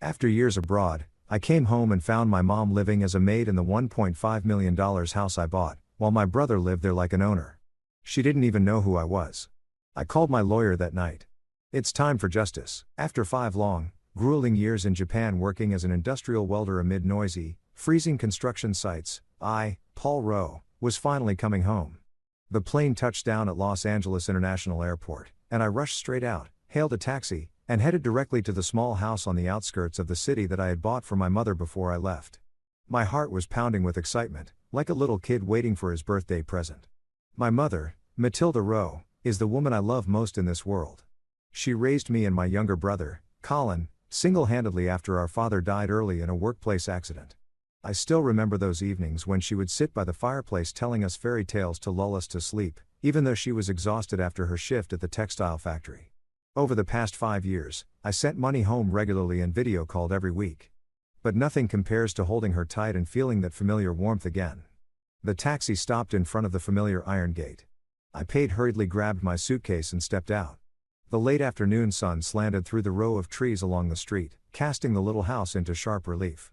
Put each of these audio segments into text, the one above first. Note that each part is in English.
After years abroad, I came home and found my mom living as a maid in the $1.5 million house I bought, while my brother lived there like an owner. She didn't even know who I was. I called my lawyer that night. It's time for justice. After 5 long, grueling years in Japan working as an industrial welder amid noisy, freezing construction sites, I, Paul Rowe, was finally coming home. The plane touched down at Los Angeles International Airport, and I rushed straight out, hailed a taxi, and headed directly to the small house on the outskirts of the city that I had bought for my mother before I left. My heart was pounding with excitement, like a little kid waiting for his birthday present. My mother, Matilda Rowe, is the woman I love most in this world. She raised me and my younger brother, Colin, single-handedly after our father died early in a workplace accident. I still remember those evenings when she would sit by the fireplace telling us fairy tales to lull us to sleep, even though she was exhausted after her shift at the textile factory. Over the past 5 years, I sent money home regularly and video called every week. But nothing compares to holding her tight and feeling that familiar warmth again. The taxi stopped in front of the familiar iron gate. I paid, hurriedly grabbed my suitcase and stepped out. The late afternoon sun slanted through the row of trees along the street, casting the little house into sharp relief.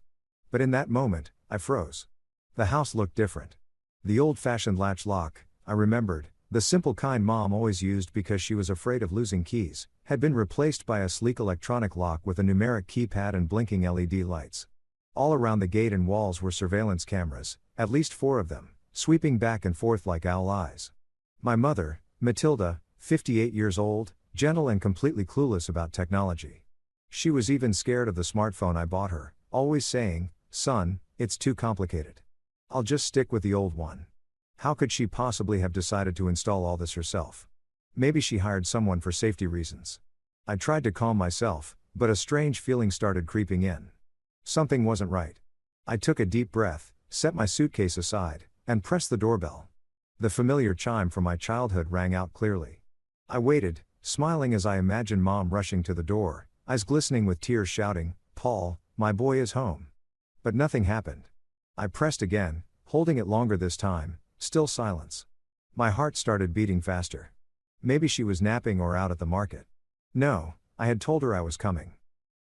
But in that moment, I froze. The house looked different. The old-fashioned latch lock, I remembered, the simple kind Mom always used because she was afraid of losing keys, had been replaced by a sleek electronic lock with a numeric keypad and blinking LED lights. All around the gate and walls were surveillance cameras, at least 4 of them, sweeping back and forth like owl eyes. My mother, Matilda, 58 years old, gentle and completely clueless about technology. She was even scared of the smartphone I bought her, always saying, "Son, it's too complicated. I'll just stick with the old one." How could she possibly have decided to install all this herself? Maybe she hired someone for safety reasons. I tried to calm myself, but a strange feeling started creeping in. Something wasn't right. I took a deep breath, set my suitcase aside, and pressed the doorbell. The familiar chime from my childhood rang out clearly. I waited, smiling as I imagined Mom rushing to the door, eyes glistening with tears, shouting, "Paul, my boy is home." But nothing happened. I pressed again, holding it longer this time, still silence. My heart started beating faster. Maybe she was napping or out at the market. No, I had told her I was coming.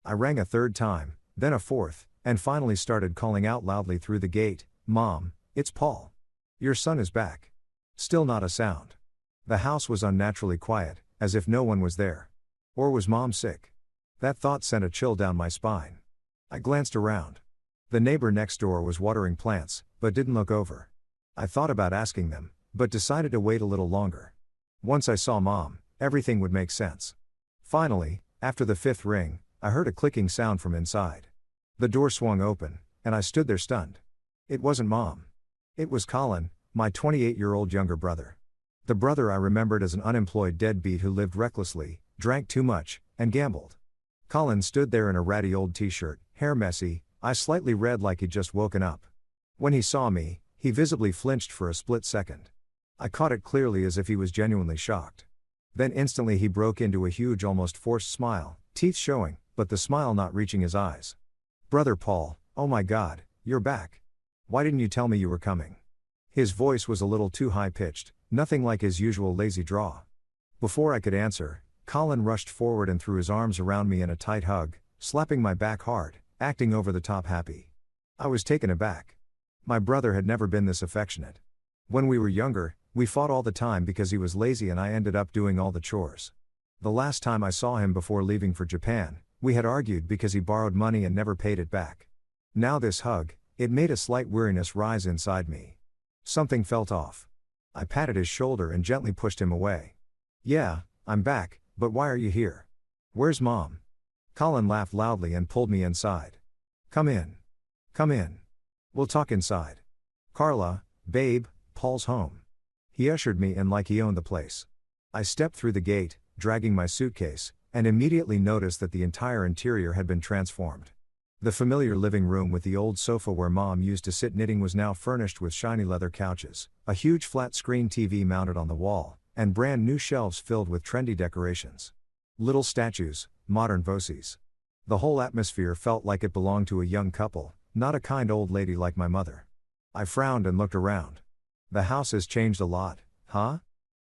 I rang a 3rd time, then a 4th, and finally started calling out loudly through the gate, "Mom, it's Paul. Your son is back." Still not a sound. The house was unnaturally quiet, as if no one was there. Or was Mom sick? That thought sent a chill down my spine. I glanced around. The neighbor next door was watering plants, but didn't look over. I thought about asking them, but decided to wait a little longer. Once I saw Mom, everything would make sense. Finally, after the 5th ring, I heard a clicking sound from inside. The door swung open, and I stood there stunned. It wasn't Mom. It was Colin, my 28-year-old younger brother. The brother I remembered as an unemployed deadbeat who lived recklessly, drank too much, and gambled. Colin stood there in a ratty old t-shirt, hair messy, eyes slightly red like he'd just woken up. When he saw me, he visibly flinched for a split second. I caught it clearly, as if he was genuinely shocked. Then instantly he broke into a huge, almost forced smile, teeth showing, but the smile not reaching his eyes. "Brother Paul, oh my God, you're back. Why didn't you tell me you were coming?" His voice was a little too high-pitched, nothing like his usual lazy drawl. Before I could answer, Colin rushed forward and threw his arms around me in a tight hug, slapping my back hard, acting over the top happy. I was taken aback. My brother had never been this affectionate. When we were younger, we fought all the time because he was lazy and I ended up doing all the chores. The last time I saw him before leaving for Japan, we had argued because he borrowed money and never paid it back. Now this hug, it made a slight weariness rise inside me. Something felt off. I patted his shoulder and gently pushed him away. "Yeah, I'm back, but why are you here? Where's Mom?" Colin laughed loudly and pulled me inside. Come in. Come in. We'll talk inside. Carla, babe, Paul's home." He ushered me in like he owned the place. I stepped through the gate, dragging my suitcase, and immediately noticed that the entire interior had been transformed. The familiar living room with the old sofa where Mom used to sit knitting was now furnished with shiny leather couches, a huge flat-screen TV mounted on the wall, and brand new shelves filled with trendy decorations. Little statues, modern voces. The whole atmosphere felt like it belonged to a young couple, not a kind old lady like my mother. I frowned and looked around. "The house has changed a lot, huh?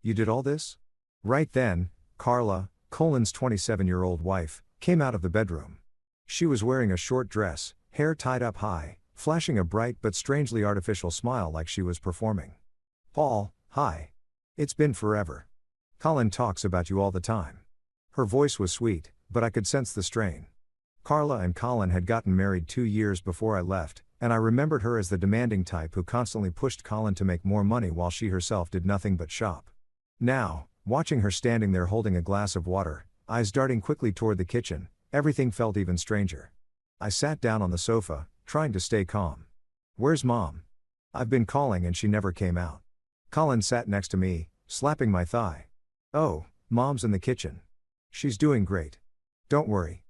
You did all this?" Right then, Carla, Colin's 27-year-old wife, came out of the bedroom. She was wearing a short dress, hair tied up high, flashing a bright but strangely artificial smile like she was performing. Paul, hi. It's been forever. Colin talks about you all the time. Her voice was sweet, but I could sense the strain. Carla and Colin had gotten married 2 years before I left, and I remembered her as the demanding type who constantly pushed Colin to make more money while she herself did nothing but shop. Now, watching her standing there holding a glass of water, eyes darting quickly toward the kitchen, everything felt even stranger. I sat down on the sofa, trying to stay calm. Where's Mom? I've been calling and she never came out. Colin sat next to me, slapping my thigh. Oh, Mom's in the kitchen. She's doing great. Don't worry.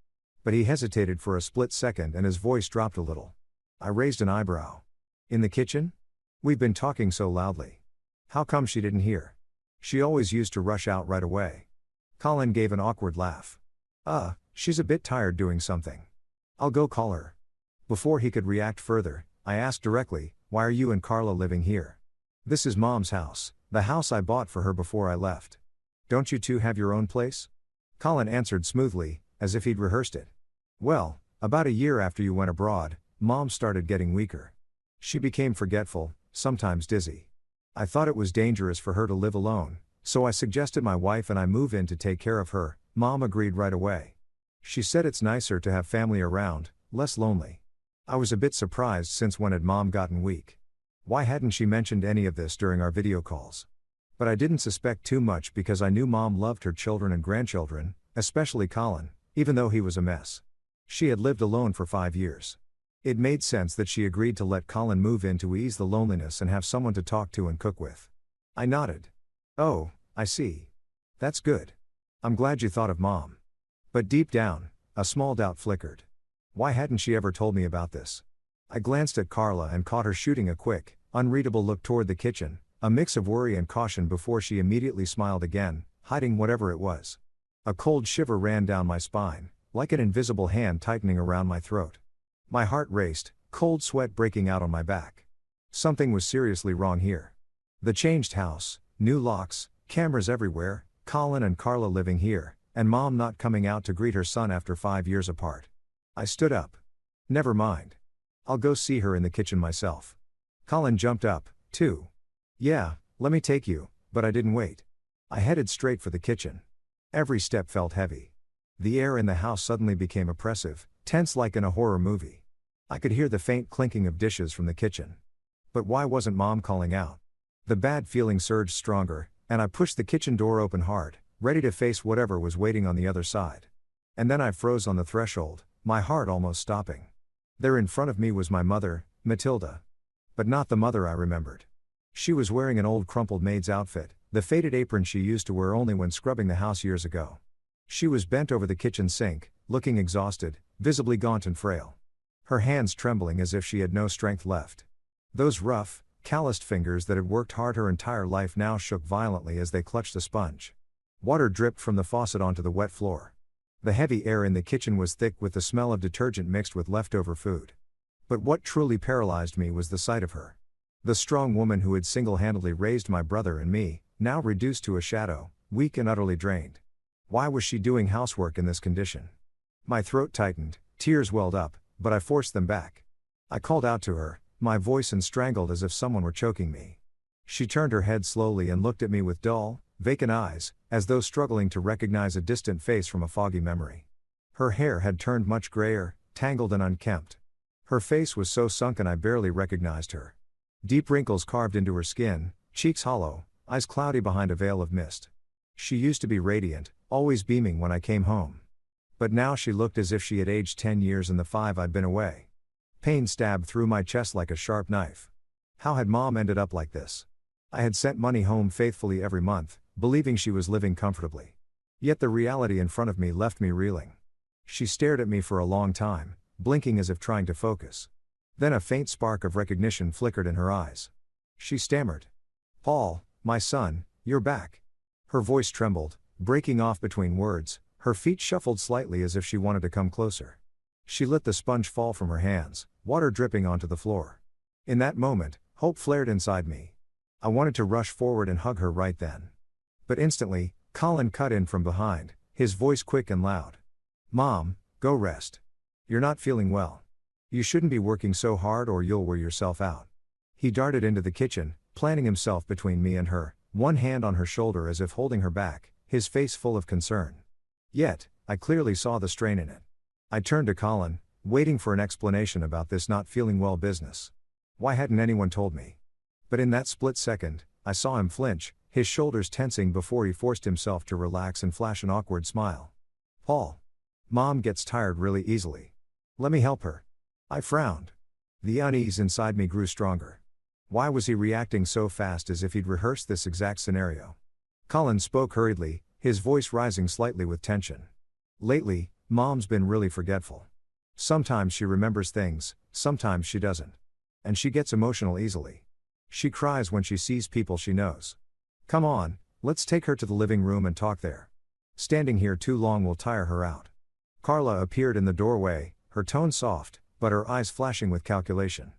But he hesitated for a split second and his voice dropped a little. I raised an eyebrow. In the kitchen? We've been talking so loudly. How come she didn't hear? She always used to rush out right away. Colin gave an awkward laugh. She's a bit tired doing something. I'll go call her. Before he could react further, I asked directly, why are you and Carla living here? This is Mom's house, the house I bought for her before I left. Don't you two have your own place? Colin answered smoothly, as if he'd rehearsed it. Well, about a year after you went abroad, Mom started getting weaker. She became forgetful, sometimes dizzy. I thought it was dangerous for her to live alone, so I suggested my wife and I move in to take care of her. Mom agreed right away. She said it's nicer to have family around, less lonely. I was a bit surprised since when had Mom gotten weak? Why hadn't she mentioned any of this during our video calls? But I didn't suspect too much because I knew Mom loved her children and grandchildren, especially Colin, even though he was a mess. She had lived alone for 5 years. It made sense that she agreed to let Colin move in to ease the loneliness and have someone to talk to and cook with. I nodded. Oh, I see. That's good. I'm glad you thought of Mom. But deep down, a small doubt flickered. Why hadn't she ever told me about this? I glanced at Carla and caught her shooting a quick, unreadable look toward the kitchen, a mix of worry and caution before she immediately smiled again, hiding whatever it was. A cold shiver ran down my spine, like an invisible hand tightening around my throat. My heart raced, cold sweat breaking out on my back. Something was seriously wrong here. The changed house, new locks, cameras everywhere, Colin and Carla living here, and Mom not coming out to greet her son after 5 years apart. I stood up. Never mind. I'll go see her in the kitchen myself. Colin jumped up, too. Yeah, let me take you, but I didn't wait. I headed straight for the kitchen. Every step felt heavy. The air in the house suddenly became oppressive, tense like in a horror movie. I could hear the faint clinking of dishes from the kitchen. But why wasn't Mom calling out? The bad feeling surged stronger, and I pushed the kitchen door open hard, ready to face whatever was waiting on the other side. And then I froze on the threshold, my heart almost stopping. There in front of me was my mother, Matilda. But not the mother I remembered. She was wearing an old crumpled maid's outfit, the faded apron she used to wear only when scrubbing the house years ago. She was bent over the kitchen sink, looking exhausted, visibly gaunt and frail. Her hands trembling as if she had no strength left. Those rough, calloused fingers that had worked hard her entire life now shook violently as they clutched a sponge. Water dripped from the faucet onto the wet floor. The heavy air in the kitchen was thick with the smell of detergent mixed with leftover food. But what truly paralyzed me was the sight of her. The strong woman who had single-handedly raised my brother and me, now reduced to a shadow, weak and utterly drained. Why was she doing housework in this condition? My throat tightened, tears welled up, but I forced them back. I called out to her, my voice strangled as if someone were choking me. She turned her head slowly and looked at me with dull, vacant eyes, as though struggling to recognize a distant face from a foggy memory. Her hair had turned much grayer, tangled and unkempt. Her face was so sunken I barely recognized her. Deep wrinkles carved into her skin, cheeks hollow, eyes cloudy behind a veil of mist. She used to be radiant, always beaming when I came home. But now she looked as if she had aged 10 years in the 5 I'd been away. Pain stabbed through my chest like a sharp knife. How had Mom ended up like this? I had sent money home faithfully every month, believing she was living comfortably. Yet the reality in front of me left me reeling. She stared at me for a long time, blinking as if trying to focus. Then a faint spark of recognition flickered in her eyes. She stammered. "Paul, my son, you're back." Her voice trembled, breaking off between words, her feet shuffled slightly as if she wanted to come closer. She let the sponge fall from her hands, water dripping onto the floor. In that moment, hope flared inside me. I wanted to rush forward and hug her right then. But instantly, Colin cut in from behind, his voice quick and loud. "Mom, go rest. You're not feeling well. You shouldn't be working so hard or you'll wear yourself out. He darted into the kitchen, planting himself between me and her, one hand on her shoulder as if holding her back, his face full of concern. Yet, I clearly saw the strain in it. I turned to Colin, waiting for an explanation about this not feeling well business. Why hadn't anyone told me? But in that split second, I saw him flinch, his shoulders tensing before he forced himself to relax and flash an awkward smile. Paul. Mom gets tired really easily. Let me help her. I frowned. The unease inside me grew stronger. Why was he reacting so fast as if he'd rehearsed this exact scenario? Colin spoke hurriedly, his voice rising slightly with tension. Lately, Mom's been really forgetful. Sometimes she remembers things, sometimes she doesn't. And she gets emotional easily. She cries when she sees people she knows. Come on, let's take her to the living room and talk there. Standing here too long will tire her out. Carla appeared in the doorway, her tone soft, but her eyes flashing with calculation.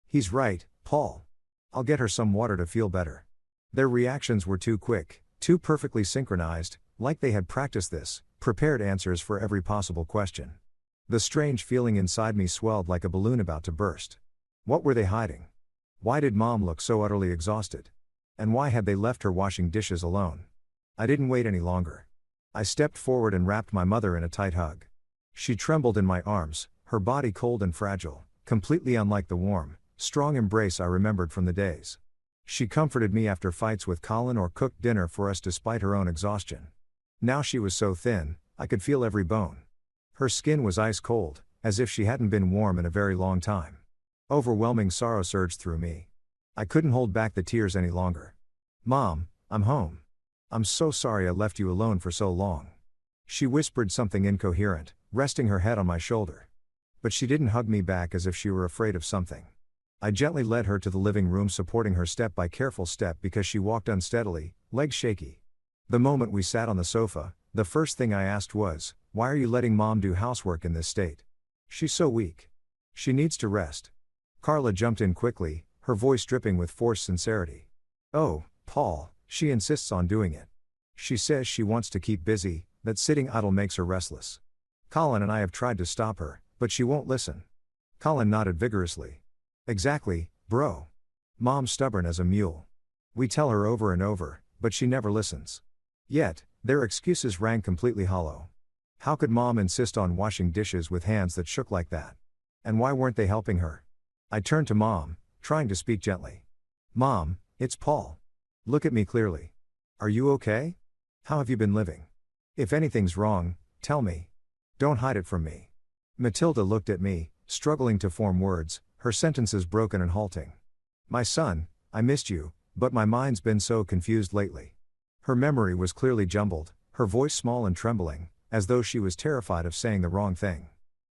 He's right, Paul. I'll get her some water to feel better. Their reactions were too quick, too perfectly synchronized, like they had practiced this, prepared answers for every possible question. The strange feeling inside me swelled like a balloon about to burst. What were they hiding? Why did Mom look so utterly exhausted? And why had they left her washing dishes alone? I didn't wait any longer. I stepped forward and wrapped my mother in a tight hug. She trembled in my arms, her body cold and fragile, completely unlike the warm, strong embrace I remembered from the days. She comforted me after fights with Colin or cooked dinner for us despite her own exhaustion. Now she was so thin, I could feel every bone. Her skin was ice cold, as if she hadn't been warm in a very long time. Overwhelming sorrow surged through me. I couldn't hold back the tears any longer. Mom, I'm home. I'm so sorry I left you alone for so long. She whispered something incoherent, resting her head on my shoulder. But she didn't hug me back as if she were afraid of something. I gently led her to the living room, supporting her step by careful step because she walked unsteadily, legs shaky. The moment we sat on the sofa, the first thing I asked was, why are you letting Mom do housework in this state? She's so weak. She needs to rest. Carla jumped in quickly, her voice dripping with forced sincerity. Oh, Paul, she insists on doing it. She says she wants to keep busy, that sitting idle makes her restless. Colin and I have tried to stop her, but she won't listen. Colin nodded vigorously. Exactly, bro. Mom's stubborn as a mule. We tell her over and over, but she never listens. Yet, their excuses rang completely hollow. How could Mom insist on washing dishes with hands that shook like that? And why weren't they helping her? I turned to Mom, trying to speak gently. Mom, it's Paul. Look at me clearly. Are you okay? How have you been living? If anything's wrong, tell me. Don't hide it from me. Matilda looked at me, struggling to form words, her sentences broken and halting. My son, I missed you, but my mind's been so confused lately. Her memory was clearly jumbled, her voice small and trembling, as though she was terrified of saying the wrong thing.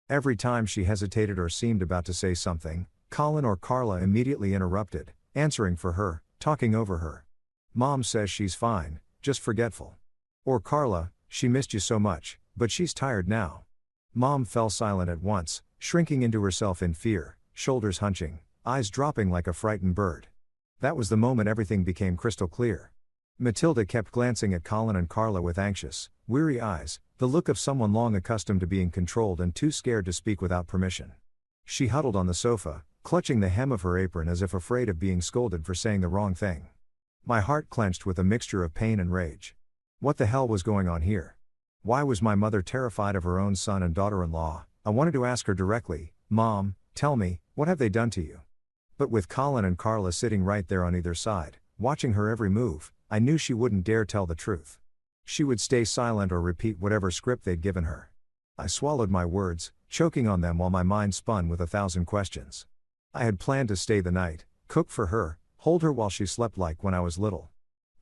Every time she hesitated or seemed about to say something, Colin or Carla immediately interrupted, answering for her, talking over her. Mom says she's fine, just forgetful. Or Carla, she missed you so much, but she's tired now. Mom fell silent at once, shrinking into herself in fear, shoulders hunching, eyes dropping like a frightened bird. That was the moment everything became crystal clear. Matilda kept glancing at Colin and Carla with anxious, weary eyes, the look of someone long accustomed to being controlled and too scared to speak without permission. She huddled on the sofa, clutching the hem of her apron as if afraid of being scolded for saying the wrong thing. My heart clenched with a mixture of pain and rage. What the hell was going on here? Why was my mother terrified of her own son and daughter-in-law? I wanted to ask her directly, Mom, tell me, what have they done to you? But with Colin and Carla sitting right there on either side, watching her every move, I knew she wouldn't dare tell the truth. She would stay silent or repeat whatever script they'd given her. I swallowed my words, choking on them while my mind spun with 1,000 questions. I had planned to stay the night, cook for her, hold her while she slept like when I was little.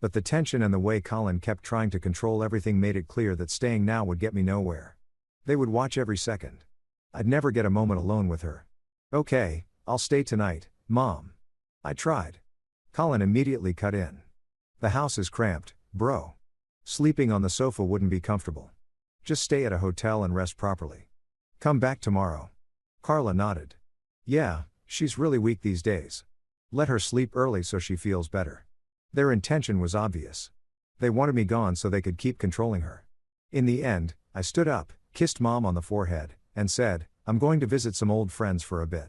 But the tension and the way Colin kept trying to control everything made it clear that staying now would get me nowhere. They would watch every second. I'd never get a moment alone with her. Okay, I'll stay tonight, Mom. I tried. Colin immediately cut in. The house is cramped, bro. Sleeping on the sofa wouldn't be comfortable. Just stay at a hotel and rest properly. Come back tomorrow. Carla nodded. Yeah, she's really weak these days. Let her sleep early so she feels better. Their intention was obvious. They wanted me gone so they could keep controlling her. In the end, I stood up, kissed Mom on the forehead, and said, I'm going to visit some old friends for a bit.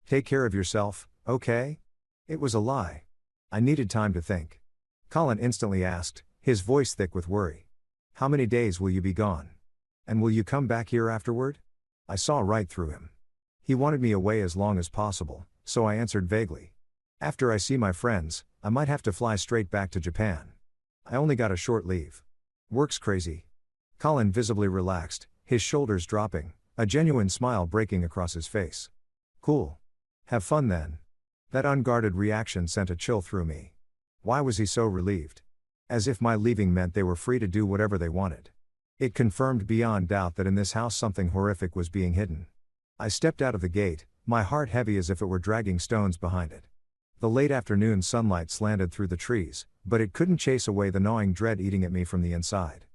Take care of yourself, okay? It was a lie. I needed time to think. Colin instantly asked, his voice thick with worry. How many days will you be gone? And will you come back here afterward? I saw right through him. He wanted me away as long as possible, so I answered vaguely. After I see my friends, I might have to fly straight back to Japan. I only got a short leave. Work's crazy. Colin visibly relaxed, his shoulders dropping, a genuine smile breaking across his face. Cool. Have fun then. That unguarded reaction sent a chill through me. Why was he so relieved? As if my leaving meant they were free to do whatever they wanted. It confirmed beyond doubt that in this house something horrific was being hidden. I stepped out of the gate, my heart heavy as if it were dragging stones behind it. The late afternoon sunlight slanted through the trees, but it couldn't chase away the gnawing dread eating at me from the inside.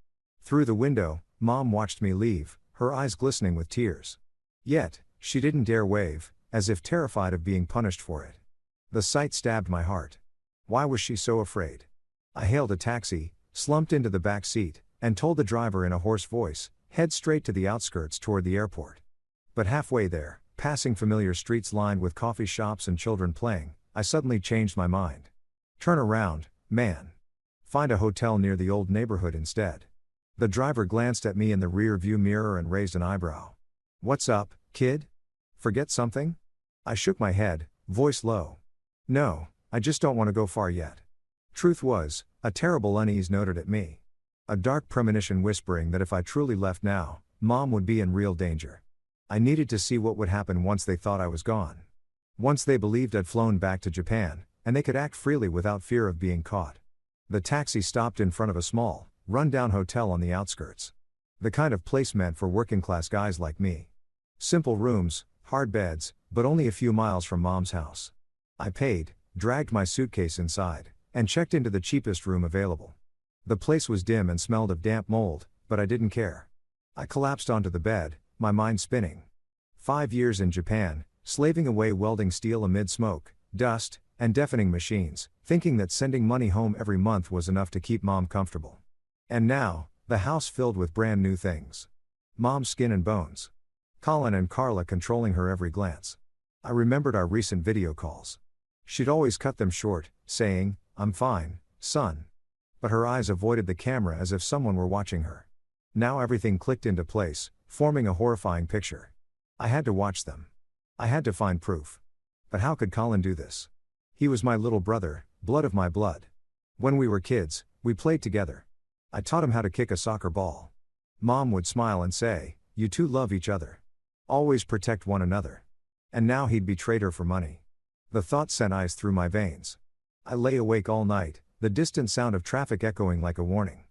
Through the window, Mom watched me leave, her eyes glistening with tears. Yet, she didn't dare wave, as if terrified of being punished for it. The sight stabbed my heart. Why was she so afraid? I hailed a taxi, slumped into the back seat, and told the driver in a hoarse voice, head straight to the outskirts toward the airport. But halfway there, passing familiar streets lined with coffee shops and children playing, I suddenly changed my mind. Turn around, man. Find a hotel near the old neighborhood instead. The driver glanced at me in the rear view mirror and raised an eyebrow. What's up, kid? Forget something? I shook my head, voice low. No, I just don't want to go far yet. Truth was, a terrible unease noted at me. A dark premonition whispering that if I truly left now, Mom would be in real danger. I needed to see what would happen once they thought I was gone. Once they believed I'd flown back to Japan, and they could act freely without fear of being caught. The taxi stopped in front of a small, run-down hotel on the outskirts. The kind of place meant for working-class guys like me. Simple rooms, hard beds, but only a few miles from Mom's house. I paid, dragged my suitcase inside, and checked into the cheapest room available. The place was dim and smelled of damp mold, but I didn't care. I collapsed onto the bed, my mind spinning. 5 years in Japan, slaving away welding steel amid smoke, dust, and deafening machines, thinking that sending money home every month was enough to keep Mom comfortable. And now, the house filled with brand new things. Mom's skin and bones. Colin and Carla controlling her every glance. I remembered our recent video calls. She'd always cut them short, saying, "I'm fine, son." But her eyes avoided the camera as if someone were watching her. Now everything clicked into place, forming a horrifying picture. I had to watch them. I had to find proof. But how could Colin do this? He was my little brother, blood of my blood. When we were kids, we played together. I taught him how to kick a soccer ball. Mom would smile and say, "You two love each other. Always protect one another." And now he'd betrayed her for money. The thought sent ice through my veins. I lay awake all night, the distant sound of traffic echoing like a warning.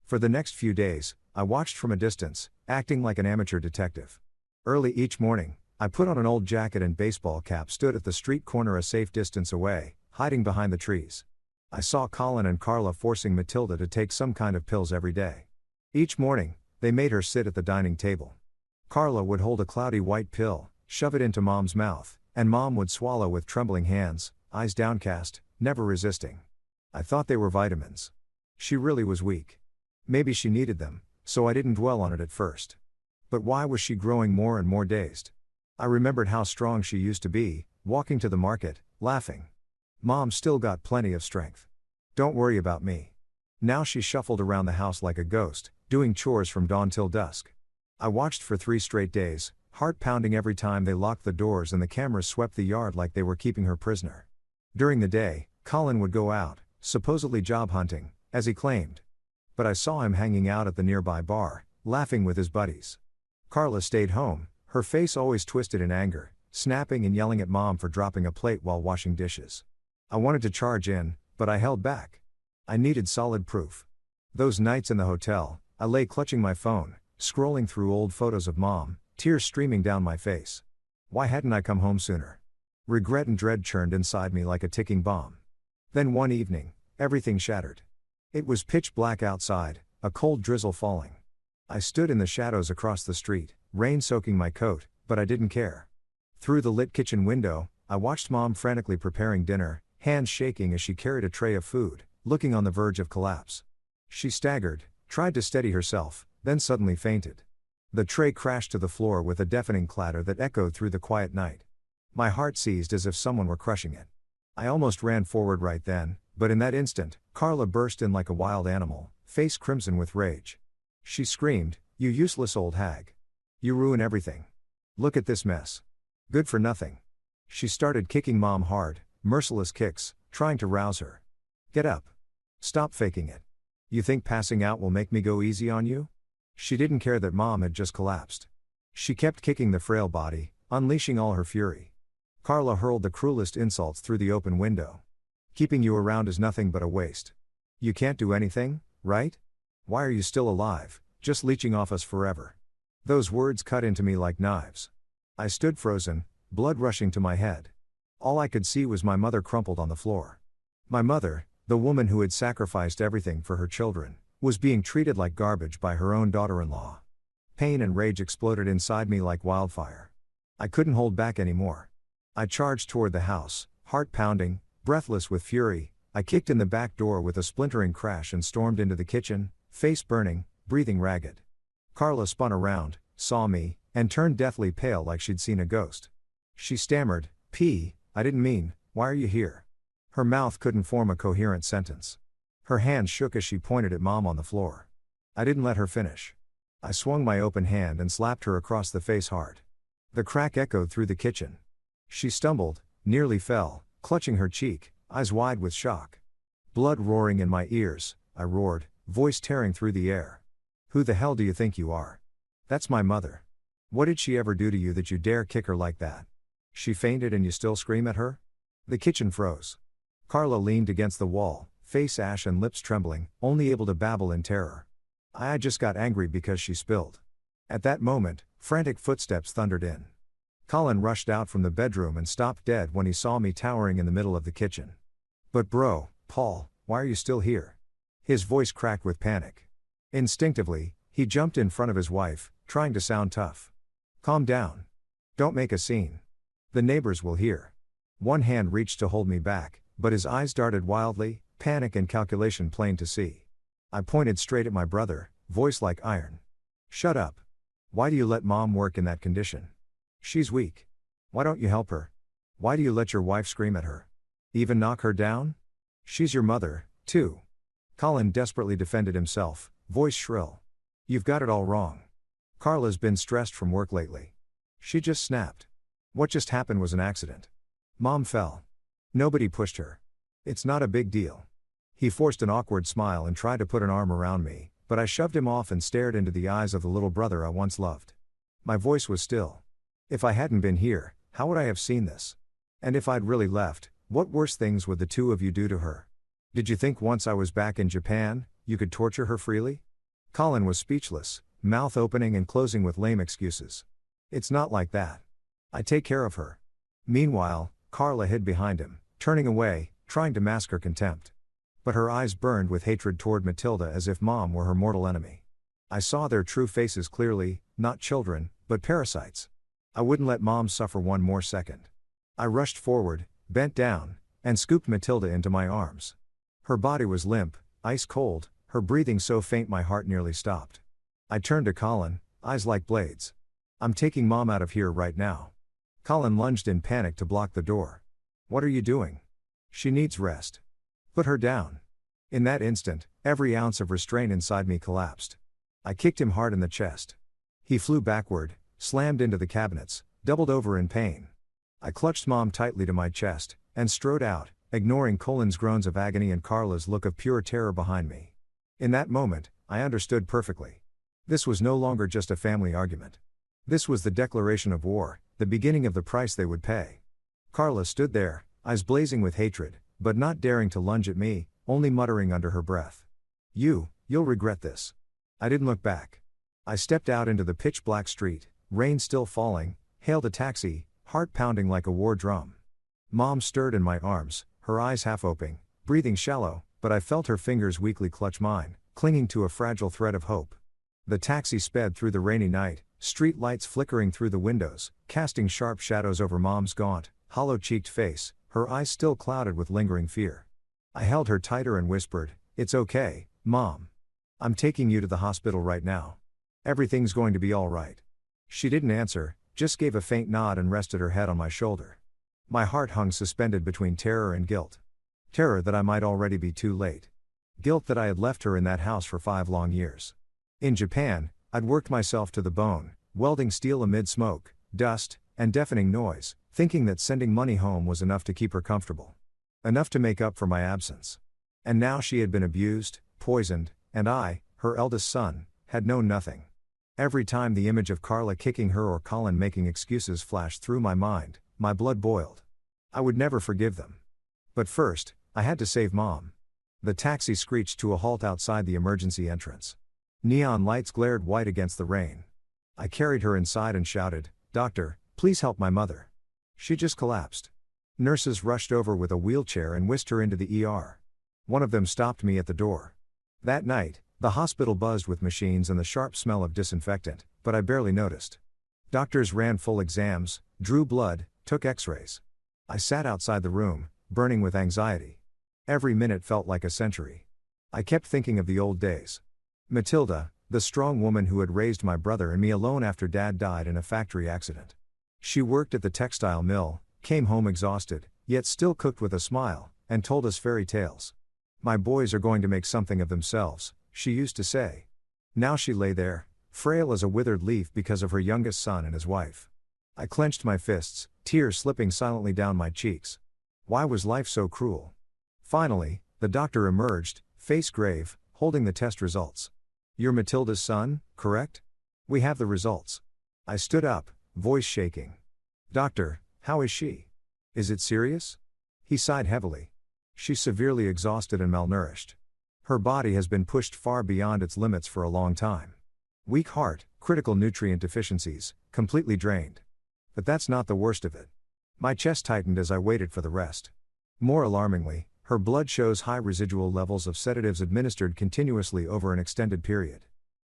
For the next few days, I watched from a distance, acting like an amateur detective. Early each morning, I put on an old jacket and baseball cap, stood at the street corner a safe distance away, hiding behind the trees. I saw Colin and Carla forcing Matilda to take some kind of pills every day. Each morning, they made her sit at the dining table. Carla would hold a cloudy white pill, shove it into Mom's mouth, and Mom would swallow with trembling hands, eyes downcast, never resisting. I thought they were vitamins. She really was weak. Maybe she needed them, so I didn't dwell on it at first. But why was she growing more and more dazed? I remembered how strong she used to be, walking to the market, laughing. Mom still got plenty of strength. Don't worry about me. Now she shuffled around the house like a ghost, doing chores from dawn till dusk. I watched for 3 straight days, heart pounding every time they locked the doors and the cameras swept the yard like they were keeping her prisoner. During the day, Colin would go out, supposedly job hunting, as he claimed. But I saw him hanging out at the nearby bar, laughing with his buddies. Carla stayed home, her face always twisted in anger, snapping and yelling at Mom for dropping a plate while washing dishes. I wanted to charge in, but I held back. I needed solid proof. Those nights in the hotel, I lay clutching my phone, scrolling through old photos of Mom, tears streaming down my face. Why hadn't I come home sooner? Regret and dread churned inside me like a ticking bomb. Then one evening, everything shattered. It was pitch black outside, a cold drizzle falling. I stood in the shadows across the street, rain soaking my coat, but I didn't care. Through the lit kitchen window, I watched Mom frantically preparing dinner, hands shaking as she carried a tray of food, looking on the verge of collapse. She staggered, tried to steady herself, then suddenly fainted. The tray crashed to the floor with a deafening clatter that echoed through the quiet night. My heart seized as if someone were crushing it. I almost ran forward right then, but in that instant, Carla burst in like a wild animal, face crimson with rage. She screamed, "You useless old hag. You ruin everything. Look at this mess. Good for nothing." She started kicking Mom hard, merciless kicks, trying to rouse her. "Get up. Stop faking it. You think passing out will make me go easy on you?" She didn't care that Mom had just collapsed. She kept kicking the frail body, unleashing all her fury. Carla hurled the cruelest insults through the open window. "Keeping you around is nothing but a waste. You can't do anything, right? Why are you still alive, just leeching off us forever?" Those words cut into me like knives. I stood frozen, blood rushing to my head. All I could see was my mother crumpled on the floor. My mother, the woman who had sacrificed everything for her children, was being treated like garbage by her own daughter-in-law. Pain and rage exploded inside me like wildfire. I couldn't hold back anymore. I charged toward the house, heart pounding, breathless with fury. I kicked in the back door with a splintering crash and stormed into the kitchen, face burning, breathing ragged. Carla spun around, saw me, and turned deathly pale like she'd seen a ghost. She stammered, I didn't mean, why are you here?" Her mouth couldn't form a coherent sentence. Her hands shook as she pointed at Mom on the floor. I didn't let her finish. I swung my open hand and slapped her across the face hard. The crack echoed through the kitchen. She stumbled, nearly fell, clutching her cheek, eyes wide with shock. Blood roaring in my ears, I roared, voice tearing through the air. "Who the hell do you think you are? That's my mother. What did she ever do to you that you dare kick her like that? She fainted and you still scream at her?" The kitchen froze. Carla leaned against the wall, face ash and lips trembling, only able to babble in terror. I just got angry because she spilled. At that moment, frantic footsteps thundered in. Colin rushed out from the bedroom and stopped dead when he saw me towering in the middle of the kitchen. "But bro, Paul, why are you still here?" His voice cracked with panic. Instinctively, he jumped in front of his wife, trying to sound tough. "Calm down. Don't make a scene. The neighbors will hear." One hand reached to hold me back, but his eyes darted wildly, panic and calculation plain to see. I pointed straight at my brother, voice like iron. "Shut up. Why do you let Mom work in that condition? She's weak. Why don't you help her? Why do you let your wife scream at her? Even knock her down? She's your mother, too." Colin desperately defended himself, voice shrill. "You've got it all wrong. Carla's been stressed from work lately. She just snapped. What just happened was an accident. Mom fell. Nobody pushed her. It's not a big deal." He forced an awkward smile and tried to put an arm around me, but I shoved him off and stared into the eyes of the little brother I once loved. My voice was still. If I hadn't been here, how would I have seen this? And if I'd really left, what worse things would the two of you do to her? Did you think once I was back in Japan, you could torture her freely? Colin was speechless, mouth opening and closing with lame excuses. "It's not like that. I take care of her." Meanwhile, Carla hid behind him, turning away, trying to mask her contempt. But her eyes burned with hatred toward Matilda as if Mom were her mortal enemy. I saw their true faces clearly, not children, but parasites. I wouldn't let Mom suffer one more second. I rushed forward, bent down, and scooped Matilda into my arms. Her body was limp, ice cold, her breathing so faint my heart nearly stopped. I turned to Colin, eyes like blades. "I'm taking Mom out of here right now." Colin lunged in panic to block the door. "What are you doing? She needs rest. Put her down." In that instant, every ounce of restraint inside me collapsed. I kicked him hard in the chest. He flew backward, slammed into the cabinets, doubled over in pain. I clutched Mom tightly to my chest, and strode out, ignoring Colin's groans of agony and Carla's look of pure terror behind me. In that moment, I understood perfectly. This was no longer just a family argument. This was the declaration of war, the beginning of the price they would pay. Carla stood there, eyes blazing with hatred, but not daring to lunge at me, only muttering under her breath. You'll regret this." I didn't look back. I stepped out into the pitch-black street, rain still falling, hailed a taxi, heart pounding like a war drum. Mom stirred in my arms, her eyes half open, breathing shallow, but I felt her fingers weakly clutch mine, clinging to a fragile thread of hope. The taxi sped through the rainy night, street lights flickering through the windows, casting sharp shadows over Mom's gaunt, hollow-cheeked face, her eyes still clouded with lingering fear. I held her tighter and whispered, "It's okay, Mom. I'm taking you to the hospital right now. Everything's going to be all right. She didn't answer, just gave a faint nod and rested her head on my shoulder. My heart hung suspended between terror and guilt. Terror that I might already be too late. Guilt that I had left her in that house for 5 long years. In Japan, I'd worked myself to the bone, welding steel amid smoke, dust, and deafening noise, thinking that sending money home was enough to keep her comfortable. Enough to make up for my absence. And now she had been abused, poisoned, and I, her eldest son, had known nothing. Every time the image of Carla kicking her or Colin making excuses flashed through my mind, my blood boiled. I would never forgive them. But first, I had to save Mom. The taxi screeched to a halt outside the emergency entrance. Neon lights glared white against the rain. I carried her inside and shouted, "Doctor, please help my mother. She just collapsed." Nurses rushed over with a wheelchair and whisked her into the ER. One of them stopped me at the door. That night, the hospital buzzed with machines and the sharp smell of disinfectant, but I barely noticed. Doctors ran full exams, drew blood, took x-rays. I sat outside the room, burning with anxiety. Every minute felt like a century. I kept thinking of the old days. Matilda, the strong woman who had raised my brother and me alone after Dad died in a factory accident. She worked at the textile mill, came home exhausted, yet still cooked with a smile, and told us fairy tales. "My boys are going to make something of themselves," she used to say. Now she lay there, frail as a withered leaf because of her youngest son and his wife. I clenched my fists, tears slipping silently down my cheeks. Why was life so cruel? Finally, the doctor emerged, face grave, holding the test results. "You're Matilda's son, correct? We have the results." I stood up, voice shaking. "Doctor, how is she? Is it serious?" He sighed heavily. "She's severely exhausted and malnourished. Her body has been pushed far beyond its limits for a long time. Weak heart, critical nutrient deficiencies, completely drained. But that's not the worst of it." My chest tightened as I waited for the rest. More alarmingly, her blood shows high residual levels of sedatives administered continuously over an extended period.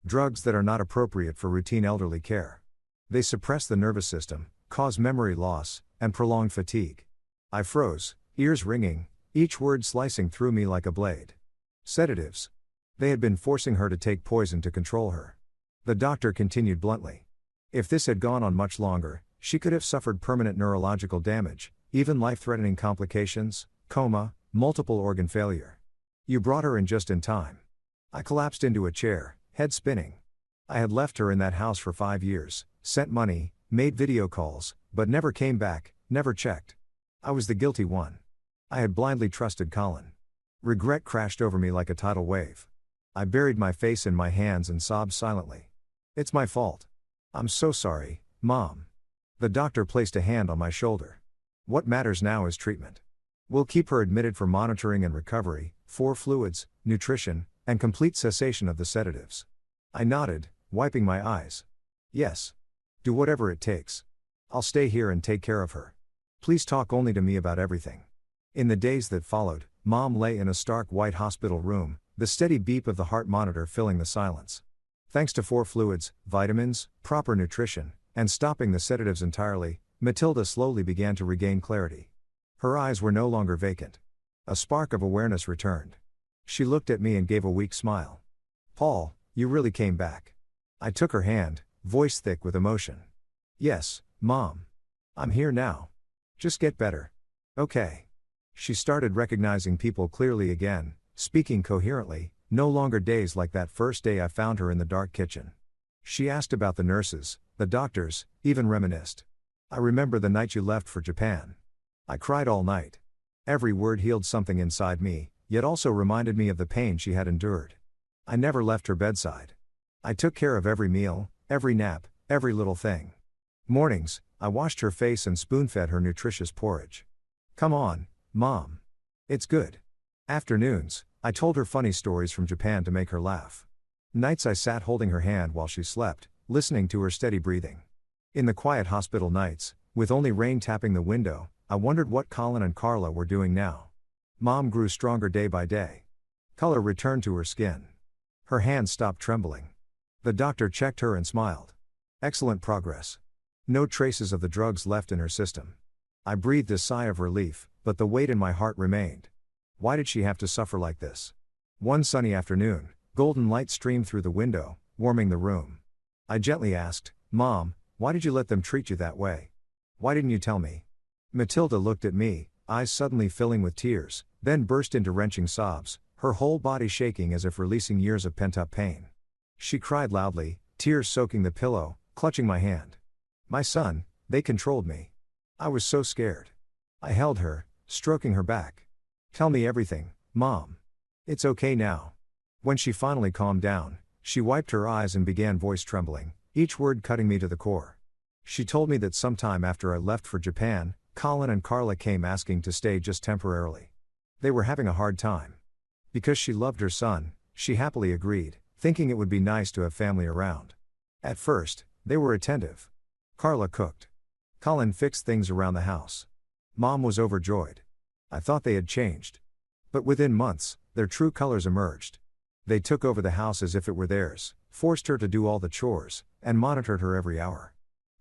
Drugs that are not appropriate for routine elderly care. They suppress the nervous system, cause memory loss, and prolonged fatigue. I froze, ears ringing, each word slicing through me like a blade. Sedatives. They had been forcing her to take poison to control her. The doctor continued bluntly. If this had gone on much longer, she could have suffered permanent neurological damage, even life-threatening complications, coma, multiple organ failure. You brought her in just in time. I collapsed into a chair, head spinning. I had left her in that house for 5 years, sent money, made video calls, but never came back, never checked. I was the guilty one. I had blindly trusted Colin. Regret crashed over me like a tidal wave. I buried my face in my hands and sobbed silently. "It's my fault. I'm so sorry, Mom." The doctor placed a hand on my shoulder. "What matters now is treatment. We'll keep her admitted for monitoring and recovery, for fluids, nutrition, and complete cessation of the sedatives." I nodded, wiping my eyes. "Yes. Do whatever it takes. I'll stay here and take care of her. Please talk only to me about everything." In the days that followed, Mom lay in a stark white hospital room, the steady beep of the heart monitor filling the silence. Thanks to 4 fluids, vitamins, proper nutrition, and stopping the sedatives entirely, Matilda slowly began to regain clarity. Her eyes were no longer vacant. A spark of awareness returned. She looked at me and gave a weak smile. "Paul, you really came back." I took her hand, voice thick with emotion. "Yes, Mom. I'm here now. Just get better. Okay." She started recognizing people clearly again, speaking coherently, no longer dazed like that first day I found her in the dark kitchen. She asked about the nurses, the doctors, even reminisced. "I remember the night you left for Japan. I cried all night." Every word healed something inside me, yet also reminded me of the pain she had endured. I never left her bedside. I took care of every meal, every nap, every little thing. Mornings, I washed her face and spoon-fed her nutritious porridge. "Come on, Mom. It's good." Afternoons, I told her funny stories from Japan to make her laugh. Nights I sat holding her hand while she slept, listening to her steady breathing. In the quiet hospital nights, with only rain tapping the window, I wondered what Colin and Carla were doing now. Mom grew stronger day by day. Color returned to her skin. Her hands stopped trembling. The doctor checked her and smiled. Excellent progress. No traces of the drugs left in her system. I breathed a sigh of relief, but the weight in my heart remained. Why did she have to suffer like this? One sunny afternoon, golden light streamed through the window, warming the room. I gently asked, "Mom, why did you let them treat you that way? Why didn't you tell me?" Matilda looked at me, eyes suddenly filling with tears, then burst into wrenching sobs, her whole body shaking as if releasing years of pent-up pain. She cried loudly, tears soaking the pillow, clutching my hand. "My son, they controlled me. I was so scared." I held her, stroking her back. "Tell me everything, Mom. It's okay now." When she finally calmed down, she wiped her eyes and began, voice trembling, each word cutting me to the core. She told me that sometime after I left for Japan, Colin and Carla came asking to stay just temporarily. They were having a hard time. Because she loved her son, she happily agreed, thinking it would be nice to have family around. At first, they were attentive. Carla cooked. Colin fixed things around the house. Mom was overjoyed. I thought they had changed. But within months, their true colors emerged. They took over the house as if it were theirs, forced her to do all the chores, and monitored her every hour.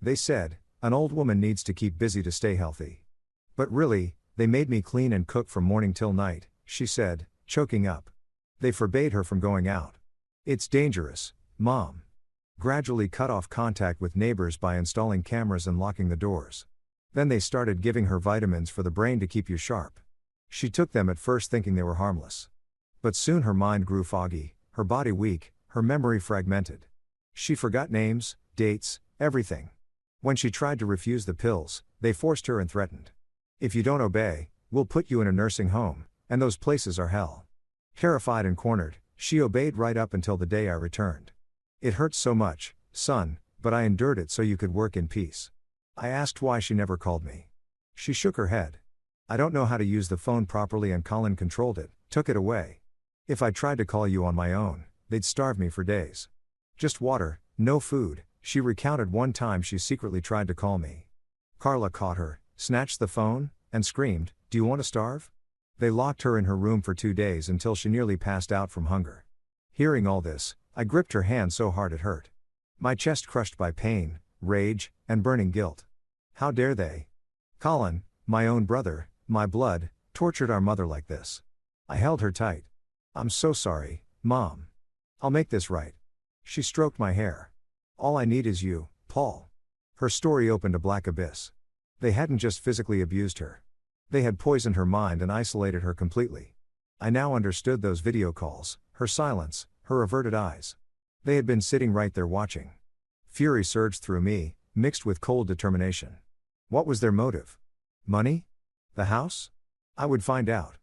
They said, "An old woman needs to keep busy to stay healthy." But really, they made me clean and cook from morning till night, she said, choking up. They forbade her from going out. "It's dangerous, Mom." Gradually cut off contact with neighbors by installing cameras and locking the doors. Then they started giving her vitamins for the brain to keep you sharp. She took them at first thinking they were harmless. But soon her mind grew foggy, her body weak, her memory fragmented. She forgot names, dates, everything. When she tried to refuse the pills, they forced her and threatened. "If you don't obey, we'll put you in a nursing home, and those places are hell." Terrified and cornered, she obeyed right up until the day I returned. "It hurts so much, son, but I endured it so you could work in peace." I asked why she never called me. She shook her head. "I don't know how to use the phone properly and Colin controlled it, took it away. If I tried to call you on my own, they'd starve me for days. Just water, no food." She recounted one time she secretly tried to call me. Carla caught her, snatched the phone, and screamed, "Do you want to starve?" They locked her in her room for 2 days until she nearly passed out from hunger. Hearing all this, I gripped her hand so hard it hurt. My chest crushed by pain, rage, and burning guilt. How dare they? Colin, my own brother, my blood, tortured our mother like this. I held her tight. "I'm so sorry, Mom. I'll make this right." She stroked my hair. "All I need is you, Paul." Her story opened a black abyss. They hadn't just physically abused her. They had poisoned her mind and isolated her completely. I now understood those video calls, her silence, her averted eyes. They had been sitting right there watching. Fury surged through me, mixed with cold determination. What was their motive? Money? The house? I would find out.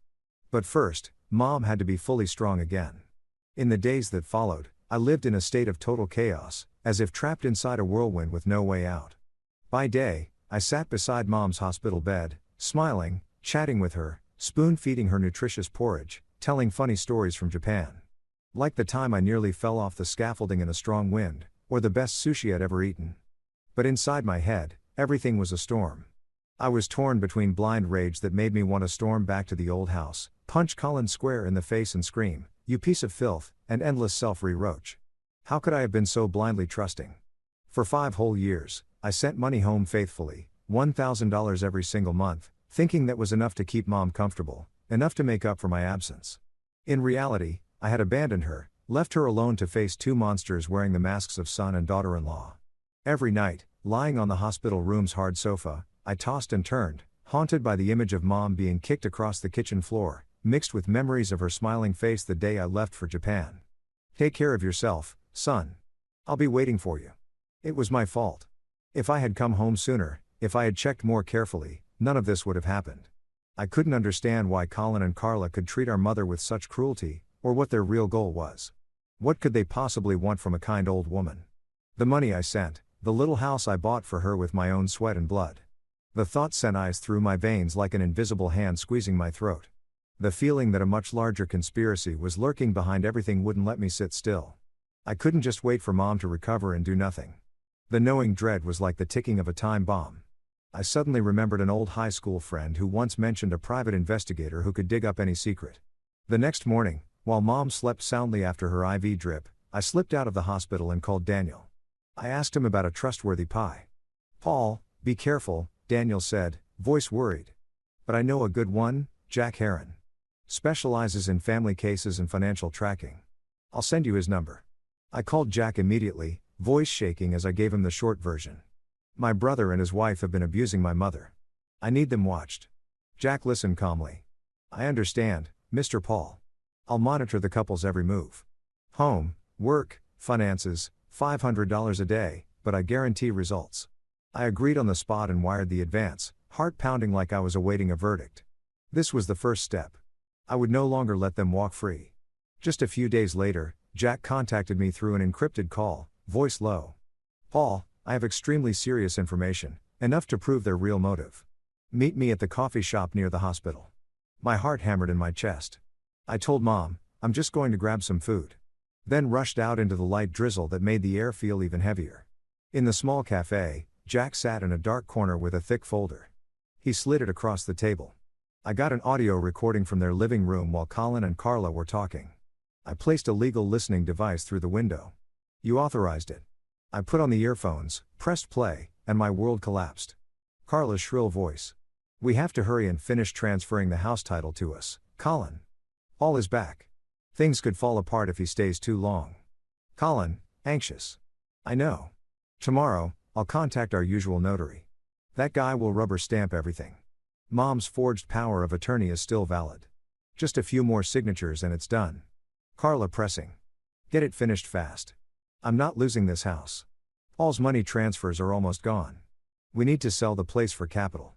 But first, Mom had to be fully strong again. In the days that followed, I lived in a state of total chaos, as if trapped inside a whirlwind with no way out. By day, I sat beside Mom's hospital bed, smiling, chatting with her, spoon-feeding her nutritious porridge, telling funny stories from Japan. Like the time I nearly fell off the scaffolding in a strong wind, or the best sushi I'd ever eaten. But inside my head, everything was a storm. I was torn between blind rage that made me want to storm back to the old house, punch Colin square in the face and scream, "You piece of filth," and endless self-reproach. How could I have been so blindly trusting? For 5 whole years, I sent money home faithfully, $1,000 every single month, thinking that was enough to keep Mom comfortable, enough to make up for my absence. In reality, I had abandoned her, left her alone to face 2 monsters wearing the masks of son and daughter-in-law. Every night, lying on the hospital room's hard sofa, I tossed and turned, haunted by the image of Mom being kicked across the kitchen floor, mixed with memories of her smiling face the day I left for Japan. "Take care of yourself, son. I'll be waiting for you." It was my fault. If I had come home sooner, if I had checked more carefully, none of this would have happened. I couldn't understand why Colin and Carla could treat our mother with such cruelty, or what their real goal was. What could they possibly want from a kind old woman? The money I sent, the little house I bought for her with my own sweat and blood. The thought sent ice through my veins like an invisible hand squeezing my throat. The feeling that a much larger conspiracy was lurking behind everything wouldn't let me sit still. I couldn't just wait for Mom to recover and do nothing. The knowing dread was like the ticking of a time bomb. I suddenly remembered an old high school friend who once mentioned a private investigator who could dig up any secret. The next morning, while Mom slept soundly after her IV drip, I slipped out of the hospital and called Daniel. I asked him about a trustworthy pie. "Paul, be careful," Daniel said, voice worried. "But I know a good one, Jack Heron. Specializes in family cases and financial tracking. I'll send you his number." I called Jack immediately, voice shaking as I gave him the short version. My brother and his wife have been abusing my mother. I need them watched. Jack listened calmly. I understand, Mr. Paul. I'll monitor the couple's every move. Home, work, finances, $500 a day, but I guarantee results. I agreed on the spot and wired the advance, heart pounding like I was awaiting a verdict. This was the first step. I would no longer let them walk free. Just a few days later, Jack contacted me through an encrypted call, voice low. Paul, I have extremely serious information, enough to prove their real motive. Meet me at the coffee shop near the hospital. My heart hammered in my chest. I told Mom, I'm just going to grab some food. Then rushed out into the light drizzle that made the air feel even heavier. In the small cafe, Jack sat in a dark corner with a thick folder. He slid it across the table. I got an audio recording from their living room while Colin and Carla were talking. I placed a legal listening device through the window. You authorized it. I put on the earphones, pressed play, and my world collapsed. Carla's shrill voice. We have to hurry and finish transferring the house title to us, Colin. Paul is back. Things could fall apart if he stays too long. Colin, anxious. I know. Tomorrow, I'll contact our usual notary. That guy will rubber stamp everything. Mom's forged power of attorney is still valid. Just a few more signatures and it's done. Carla pressing. Get it finished fast. I'm not losing this house. Paul's money transfers are almost gone. We need to sell the place for capital.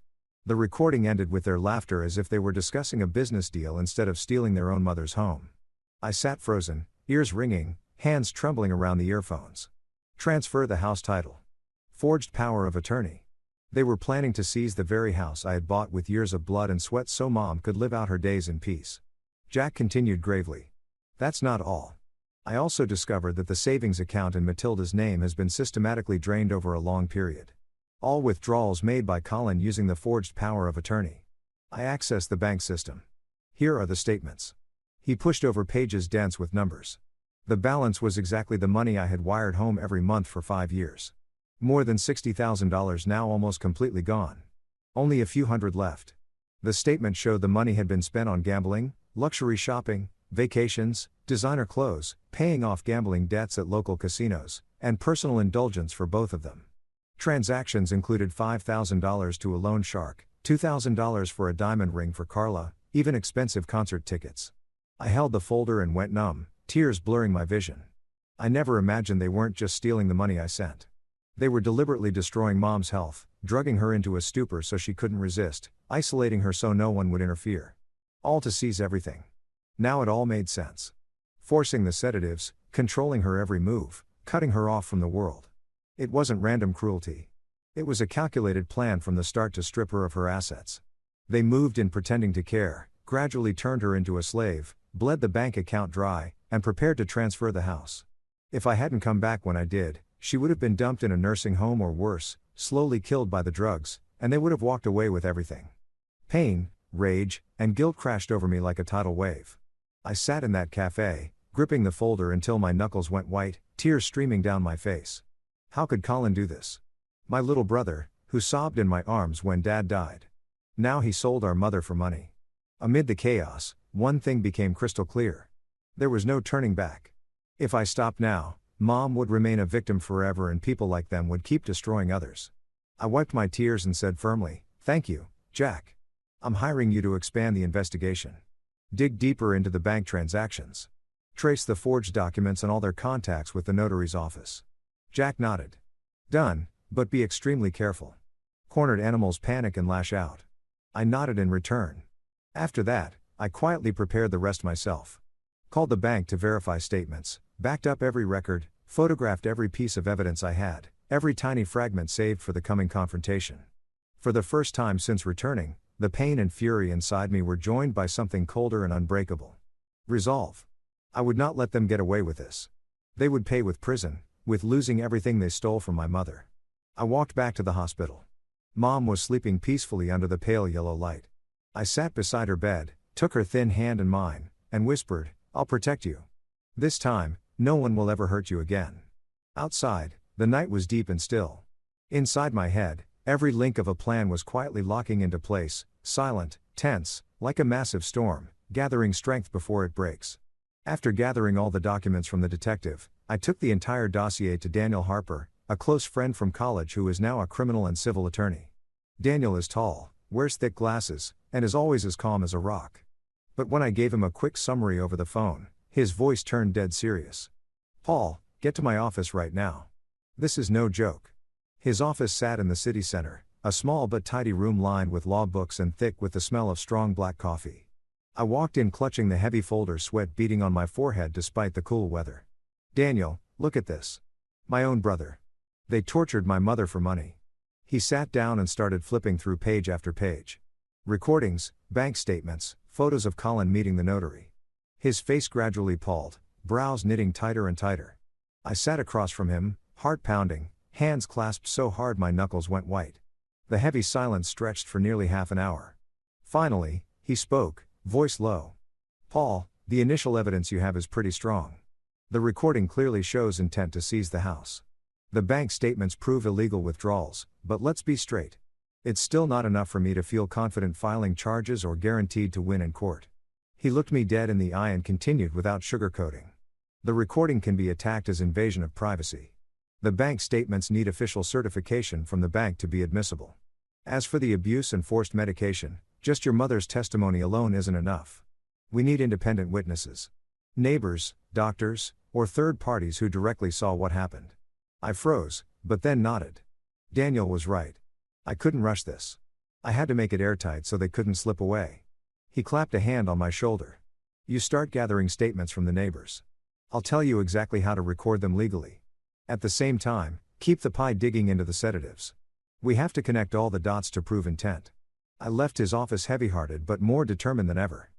The recording ended with their laughter as if they were discussing a business deal instead of stealing their own mother's home. I sat frozen, ears ringing, hands trembling around the earphones. Transfer the house title. Forged power of attorney. They were planning to seize the very house I had bought with years of blood and sweat so Mom could live out her days in peace. Jack continued gravely. That's not all. I also discovered that the savings account in Matilda's name has been systematically drained over a long period. All withdrawals made by Colin using the forged power of attorney. I accessed the bank system. Here are the statements. He pushed over pages dense with numbers. The balance was exactly the money I had wired home every month for 5 years. More than $60,000 now almost completely gone. Only a few hundred left. The statement showed the money had been spent on gambling, luxury shopping, vacations, designer clothes, paying off gambling debts at local casinos, and personal indulgence for both of them. Transactions included $5,000 to a loan shark, $2,000 for a diamond ring for Carla, even expensive concert tickets. I held the folder and went numb, tears blurring my vision. I never imagined they weren't just stealing the money I sent. They were deliberately destroying Mom's health, drugging her into a stupor so she couldn't resist, isolating her so no one would interfere. All to seize everything. Now it all made sense. Forcing the sedatives, controlling her every move, cutting her off from the world. It wasn't random cruelty. It was a calculated plan from the start to strip her of her assets. They moved in pretending to care, gradually turned her into a slave, bled the bank account dry, and prepared to transfer the house. If I hadn't come back when I did, she would have been dumped in a nursing home or worse, slowly killed by the drugs, and they would have walked away with everything. Pain, rage, and guilt crashed over me like a tidal wave. I sat in that cafe, gripping the folder until my knuckles went white, tears streaming down my face. How could Colin do this? My little brother, who sobbed in my arms when Dad died. Now he sold our mother for money. Amid the chaos, one thing became crystal clear. There was no turning back. If I stopped now, Mom would remain a victim forever and people like them would keep destroying others. I wiped my tears and said firmly, "Thank you, Jack. I'm hiring you to expand the investigation. Dig deeper into the bank transactions. Trace the forged documents and all their contacts with the notary's office." Jack nodded. Done, but be extremely careful. Cornered animals panic and lash out. I nodded in return. After that, I quietly prepared the rest myself. Called the bank to verify statements, backed up every record, photographed every piece of evidence I had, every tiny fragment saved for the coming confrontation. For the first time since returning, the pain and fury inside me were joined by something colder and unbreakable. Resolve. I would not let them get away with this. They would pay with prison, with losing everything they stole from my mother. I walked back to the hospital. Mom was sleeping peacefully under the pale yellow light. I sat beside her bed, took her thin hand in mine, and whispered, "I'll protect you. This time, no one will ever hurt you again." Outside, the night was deep and still. Inside my head, every link of a plan was quietly locking into place, silent, tense, like a massive storm, gathering strength before it breaks. After gathering all the documents from the detective, I took the entire dossier to Daniel Harper, a close friend from college who is now a criminal and civil attorney. Daniel is tall, wears thick glasses, and is always as calm as a rock. But when I gave him a quick summary over the phone, his voice turned dead serious. "Paul, get to my office right now. This is no joke." His office sat in the city center, a small but tidy room lined with law books and thick with the smell of strong black coffee. I walked in clutching the heavy folder, sweat beading on my forehead despite the cool weather. "Daniel, look at this. My own brother. They tortured my mother for money." He sat down and started flipping through page after page. Recordings, bank statements, photos of Colin meeting the notary. His face gradually palled, brows knitting tighter and tighter. I sat across from him, heart pounding, hands clasped so hard my knuckles went white. The heavy silence stretched for nearly half an hour. Finally, he spoke, voice low. "Paul, the initial evidence you have is pretty strong. The recording clearly shows intent to seize the house. The bank statements prove illegal withdrawals, but let's be straight. It's still not enough for me to feel confident filing charges or guaranteed to win in court." He looked me dead in the eye and continued without sugarcoating. "The recording can be attacked as invasion of privacy. The bank statements need official certification from the bank to be admissible. As for the abuse and forced medication, just your mother's testimony alone isn't enough. We need independent witnesses. Neighbors, doctors, or third parties who directly saw what happened." I froze, but then nodded. Daniel was right. I couldn't rush this. I had to make it airtight so they couldn't slip away. He clapped a hand on my shoulder. "You start gathering statements from the neighbors. I'll tell you exactly how to record them legally. At the same time, keep the pie digging into the sedatives. We have to connect all the dots to prove intent." I left his office heavy-hearted but more determined than ever.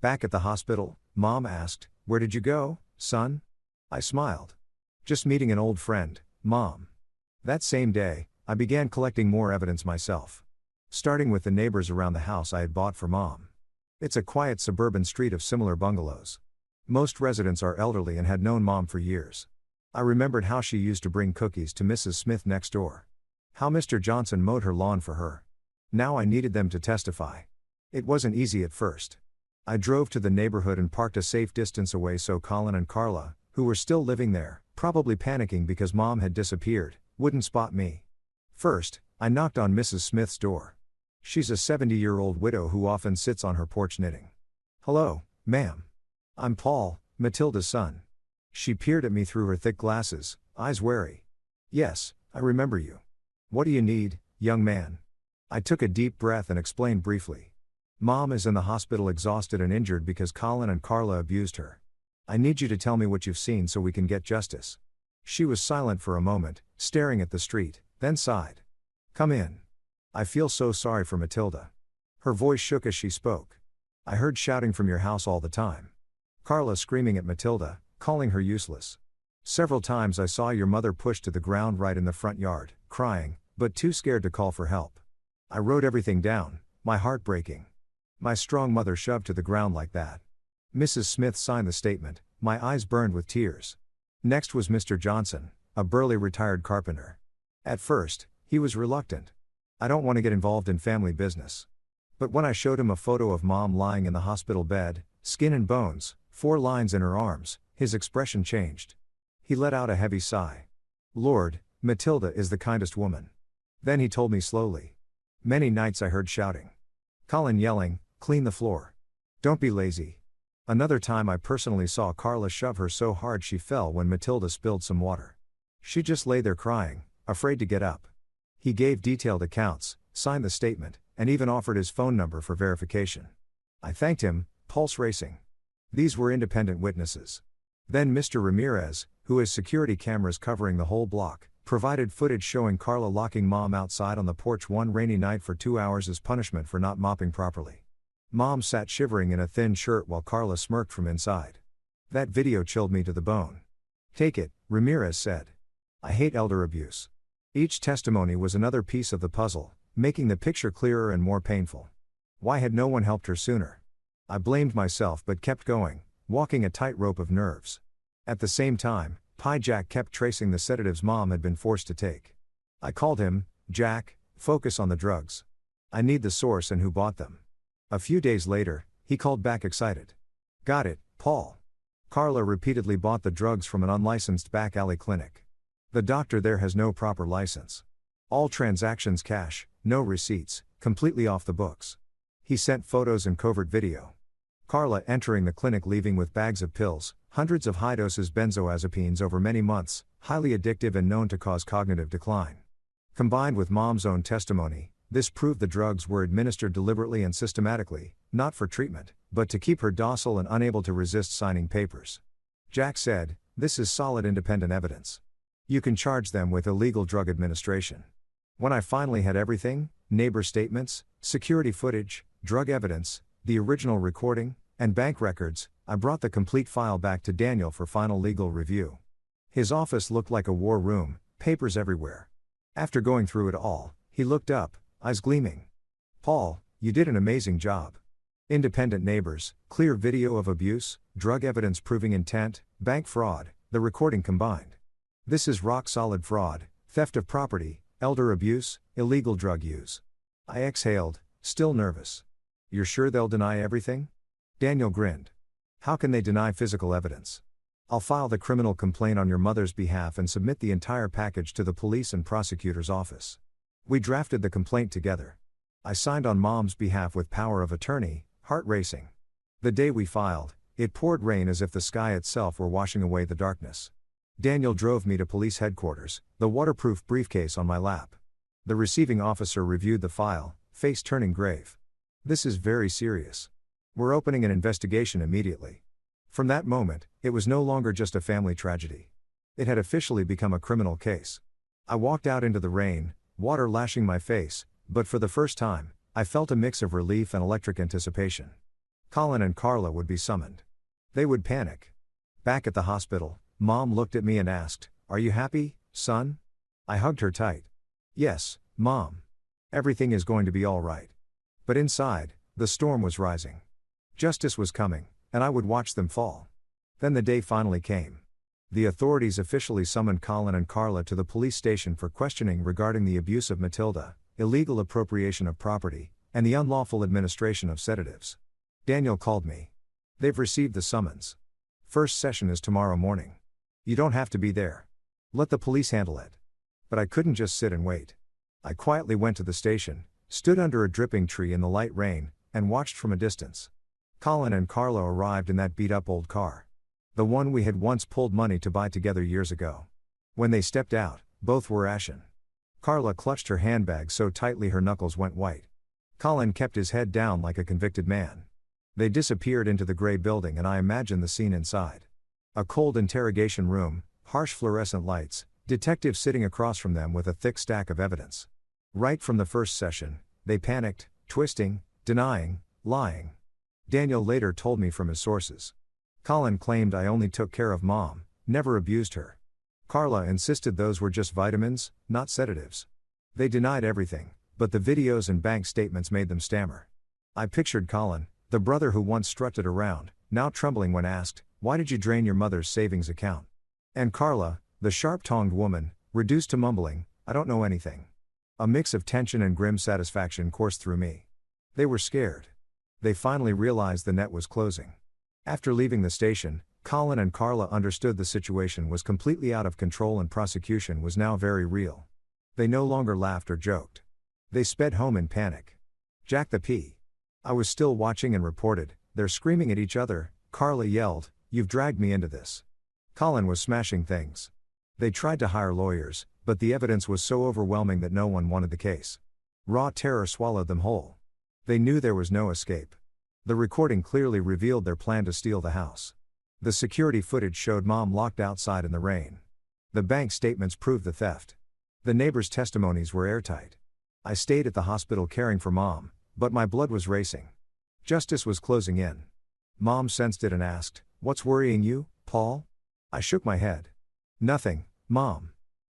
Back at the hospital, Mom asked, "Where did you go, son?" I smiled. "Just meeting an old friend, Mom." That same day, I began collecting more evidence myself. Starting with the neighbors around the house I had bought for Mom. It's a quiet suburban street of similar bungalows. Most residents are elderly and had known Mom for years. I remembered how she used to bring cookies to Mrs. Smith next door. How Mr. Johnson mowed her lawn for her. Now I needed them to testify. It wasn't easy at first. I drove to the neighborhood and parked a safe distance away so Colin and Carla, who were still living there, probably panicking because Mom had disappeared, wouldn't spot me. First, I knocked on Mrs. Smith's door. She's a 70-year-old widow who often sits on her porch knitting. "Hello, ma'am. I'm Paul, Matilda's son." She peered at me through her thick glasses, eyes wary. "Yes, I remember you. What do you need, young man?" I took a deep breath and explained briefly. "Mom is in the hospital exhausted and injured because Colin and Carla abused her. I need you to tell me what you've seen so we can get justice." She was silent for a moment, staring at the street, then sighed. "Come in. I feel so sorry for Matilda." Her voice shook as she spoke. "I heard shouting from your house all the time. Carla screaming at Matilda, calling her useless. Several times I saw your mother pushed to the ground right in the front yard, crying, but too scared to call for help. I wrote everything down, my heart breaking. My strong mother shoved to the ground like that." Mrs. Smith signed the statement, my eyes burned with tears. Next was Mr. Johnson, a burly retired carpenter. At first, he was reluctant. "I don't want to get involved in family business." But when I showed him a photo of Mom lying in the hospital bed, skin and bones, 4 lines in her arms, his expression changed. He let out a heavy sigh. "Lord, Matilda is the kindest woman." Then he told me slowly. "Many nights I heard shouting. Colin yelling, 'Clean the floor. Don't be lazy.' Another time I personally saw Carla shove her so hard she fell when Matilda spilled some water. She just lay there crying, afraid to get up." He gave detailed accounts, signed the statement, and even offered his phone number for verification. I thanked him, pulse racing. These were independent witnesses. Then Mr. Ramirez, who has security cameras covering the whole block, provided footage showing Carla locking Mom outside on the porch one rainy night for 2 hours as punishment for not mopping properly. Mom sat shivering in a thin shirt while Carla smirked from inside. That video chilled me to the bone. "Take it," Ramirez said. "I hate elder abuse." Each testimony was another piece of the puzzle, making the picture clearer and more painful. Why had no one helped her sooner? I blamed myself but kept going, walking a tightrope of nerves. At the same time, Pie Jack kept tracing the sedatives Mom had been forced to take. I called him, "Jack, focus on the drugs. I need the source and who bought them." A few days later, he called back excited. "Got it, Paul. Carla repeatedly bought the drugs from an unlicensed back alley clinic. The doctor there has no proper license. All transactions cash, no receipts, completely off the books. He sent photos and covert video. Carla entering the clinic leaving with bags of pills, hundreds of high doses benzodiazepines over many months, highly addictive and known to cause cognitive decline. Combined with mom's own testimony, this proved the drugs were administered deliberately and systematically, not for treatment, but to keep her docile and unable to resist signing papers. Jack said, "This is solid independent evidence. You can charge them with illegal drug administration." When I finally had everything, neighbor statements, security footage, drug evidence, the original recording, and bank records, I brought the complete file back to Daniel for final legal review. His office looked like a war room, papers everywhere. After going through it all, he looked up, eyes gleaming. "Paul, you did an amazing job. Independent neighbors, clear video of abuse, drug evidence proving intent, bank fraud, the recording combined. This is rock-solid fraud, theft of property, elder abuse, illegal drug use." I exhaled, still nervous. "You're sure they'll deny everything?" Daniel grinned. "How can they deny physical evidence? I'll file the criminal complaint on your mother's behalf and submit the entire package to the police and prosecutor's office." We drafted the complaint together. I signed on mom's behalf with power of attorney, heart racing. The day we filed, it poured rain as if the sky itself were washing away the darkness. Daniel drove me to police headquarters, the waterproof briefcase on my lap. The receiving officer reviewed the file, face turning grave. "This is very serious. We're opening an investigation immediately." From that moment, it was no longer just a family tragedy. It had officially become a criminal case. I walked out into the rain, water lashing my face, but for the first time, I felt a mix of relief and electric anticipation. Colin and Carla would be summoned. They would panic. Back at the hospital, Mom looked at me and asked, "Are you happy, son?" I hugged her tight. "Yes, Mom. Everything is going to be all right." But inside, the storm was rising. Justice was coming, and I would watch them fall. Then the day finally came. The authorities officially summoned Colin and Carla to the police station for questioning regarding the abuse of Matilda, illegal appropriation of property, and the unlawful administration of sedatives. Daniel called me. "They've received the summons. First session is tomorrow morning. You don't have to be there. Let the police handle it." But I couldn't just sit and wait. I quietly went to the station, stood under a dripping tree in the light rain, and watched from a distance. Colin and Carla arrived in that beat-up old car. The one we had once pulled money to buy together years ago. When they stepped out, both were ashen. Carla clutched her handbag so tightly her knuckles went white. Colin kept his head down like a convicted man. They disappeared into the gray building and I imagined the scene inside. A cold interrogation room, harsh fluorescent lights, detectives sitting across from them with a thick stack of evidence. Right from the first session, they panicked, twisting, denying, lying. Daniel later told me from his sources. Colin claimed I only took care of Mom, never abused her. Carla insisted those were just vitamins, not sedatives. They denied everything, but the videos and bank statements made them stammer. I pictured Colin, the brother who once strutted around, now trembling when asked, "Why did you drain your mother's savings account?" And Carla, the sharp-tongued woman, reduced to mumbling, "I don't know anything." A mix of tension and grim satisfaction coursed through me. They were scared. They finally realized the net was closing. After leaving the station, Colin and Carla understood the situation was completely out of control and prosecution was now very real. They no longer laughed or joked. They sped home in panic. "Jack the P." I was still watching and reported, "They're screaming at each other." Carla yelled, "You've dragged me into this." Colin was smashing things. They tried to hire lawyers, but the evidence was so overwhelming that no one wanted the case. Raw terror swallowed them whole. They knew there was no escape. The recording clearly revealed their plan to steal the house. The security footage showed Mom locked outside in the rain. The bank statements proved the theft. The neighbors' testimonies were airtight. I stayed at the hospital caring for Mom, but my blood was racing. Justice was closing in. Mom sensed it and asked, "What's worrying you, Paul?" I shook my head. "Nothing, Mom.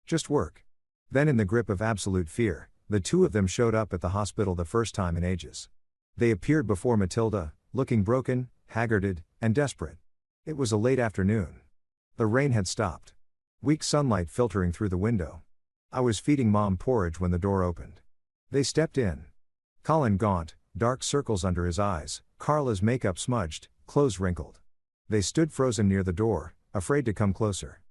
Just work." Then in the grip of absolute fear, the two of them showed up at the hospital the first time in ages. They appeared before Matilda, looking broken, haggarded, and desperate. It was a late afternoon. The rain had stopped. Weak sunlight filtering through the window. I was feeding Mom porridge when the door opened. They stepped in. Colin gaunt, dark circles under his eyes, Carla's makeup smudged, clothes wrinkled. They stood frozen near the door, afraid to come closer.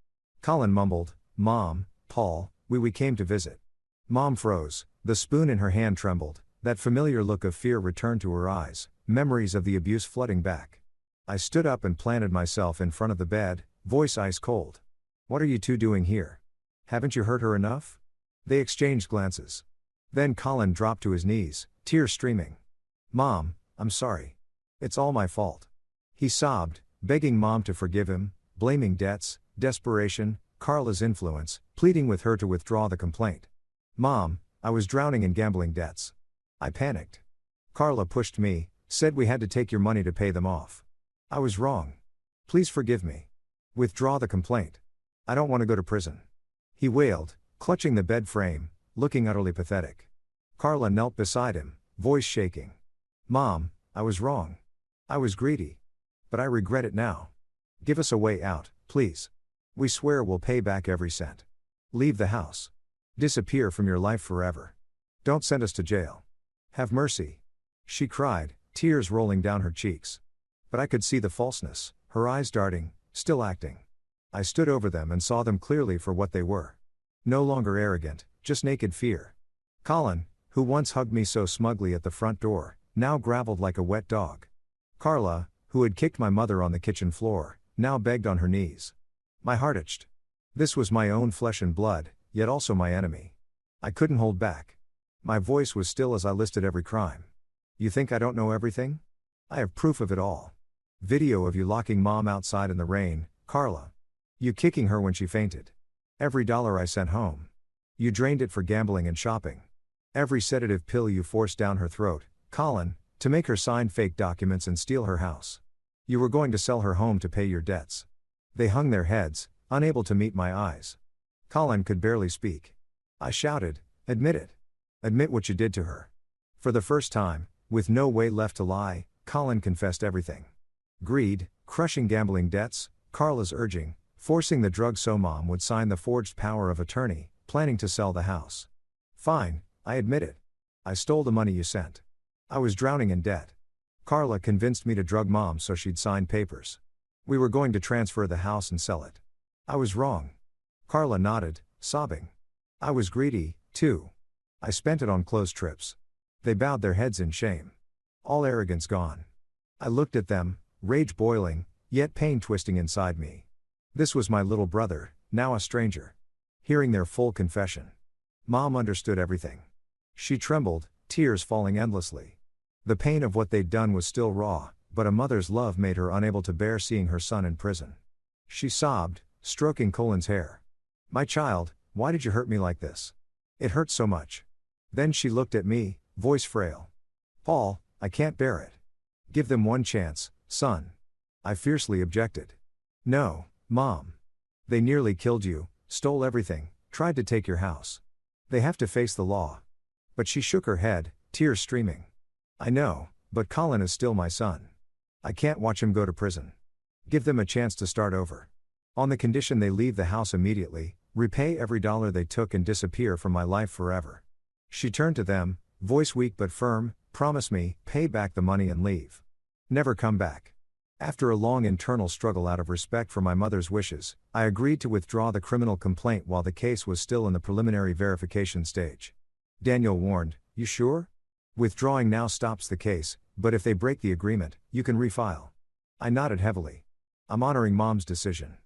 Colin mumbled, "Mom, Paul, we came to visit." Mom froze, the spoon in her hand trembled, that familiar look of fear returned to her eyes, memories of the abuse flooding back. I stood up and planted myself in front of the bed, voice ice cold. "What are you two doing here? Haven't you hurt her enough?" They exchanged glances. Then Colin dropped to his knees, tears streaming. "Mom, I'm sorry. It's all my fault." He sobbed, begging Mom to forgive him, blaming debts, desperation, Carla's influence, pleading with her to withdraw the complaint. "Mom, I was drowning in gambling debts. I panicked. Carla pushed me, said we had to take your money to pay them off. I was wrong. Please forgive me. Withdraw the complaint. I don't want to go to prison." He wailed, clutching the bed frame, looking utterly pathetic. Carla knelt beside him, voice shaking. "Mom, I was wrong. I was greedy. But I regret it now. Give us a way out, please. We swear we'll pay back every cent. Leave the house. Disappear from your life forever. Don't send us to jail. Have mercy." She cried, tears rolling down her cheeks. But I could see the falseness, her eyes darting, still acting. I stood over them and saw them clearly for what they were. No longer arrogant, just naked fear. Colin, who once hugged me so smugly at the front door, now graveled like a wet dog. Carla, who had kicked my mother on the kitchen floor, now begged on her knees. My heart itched. This was my own flesh and blood, yet also my enemy. I couldn't hold back. My voice was still as I listed every crime. "You think I don't know everything? I have proof of it all. Video of you locking Mom outside in the rain, Carla. You kicking her when she fainted. Every dollar I sent home. You drained it for gambling and shopping. Every sedative pill you forced down her throat, Colin, to make her sign fake documents and steal her house. You were going to sell her home to pay your debts." They hung their heads, unable to meet my eyes. Colin could barely speak. I shouted, "Admit it. Admit what you did to her." For the first time, with no way left to lie, Colin confessed everything. Greed, crushing gambling debts, Carla's urging, forcing the drug so Mom would sign the forged power of attorney, planning to sell the house. "Fine, I admit it. I stole the money you sent. I was drowning in debt. Carla convinced me to drug Mom so she'd sign papers. We were going to transfer the house and sell it. I was wrong." Carla nodded, sobbing. "I was greedy, too. I spent it on clothes trips." They bowed their heads in shame. All arrogance gone. I looked at them, rage boiling, yet pain twisting inside me. This was my little brother, now a stranger. Hearing their full confession. Mom understood everything. She trembled, tears falling endlessly. The pain of what they'd done was still raw, but a mother's love made her unable to bear seeing her son in prison. She sobbed, stroking Colin's hair. "My child, why did you hurt me like this? It hurts so much." Then she looked at me, voice frail. "Paul, I can't bear it. Give them one chance, son." I fiercely objected. "No, Mom. They nearly killed you, stole everything, tried to take your house. They have to face the law." But she shook her head, tears streaming. "I know, but Colin is still my son. I can't watch him go to prison. Give them a chance to start over. On the condition they leave the house immediately, repay every dollar they took and disappear from my life forever." She turned to them, voice weak but firm, "Promise me, pay back the money and leave. Never come back." After a long internal struggle out of respect for my mother's wishes, I agreed to withdraw the criminal complaint while the case was still in the preliminary verification stage. Daniel warned, "You sure? Withdrawing now stops the case, but if they break the agreement, you can refile." I nodded heavily. "I'm honoring Mom's decision."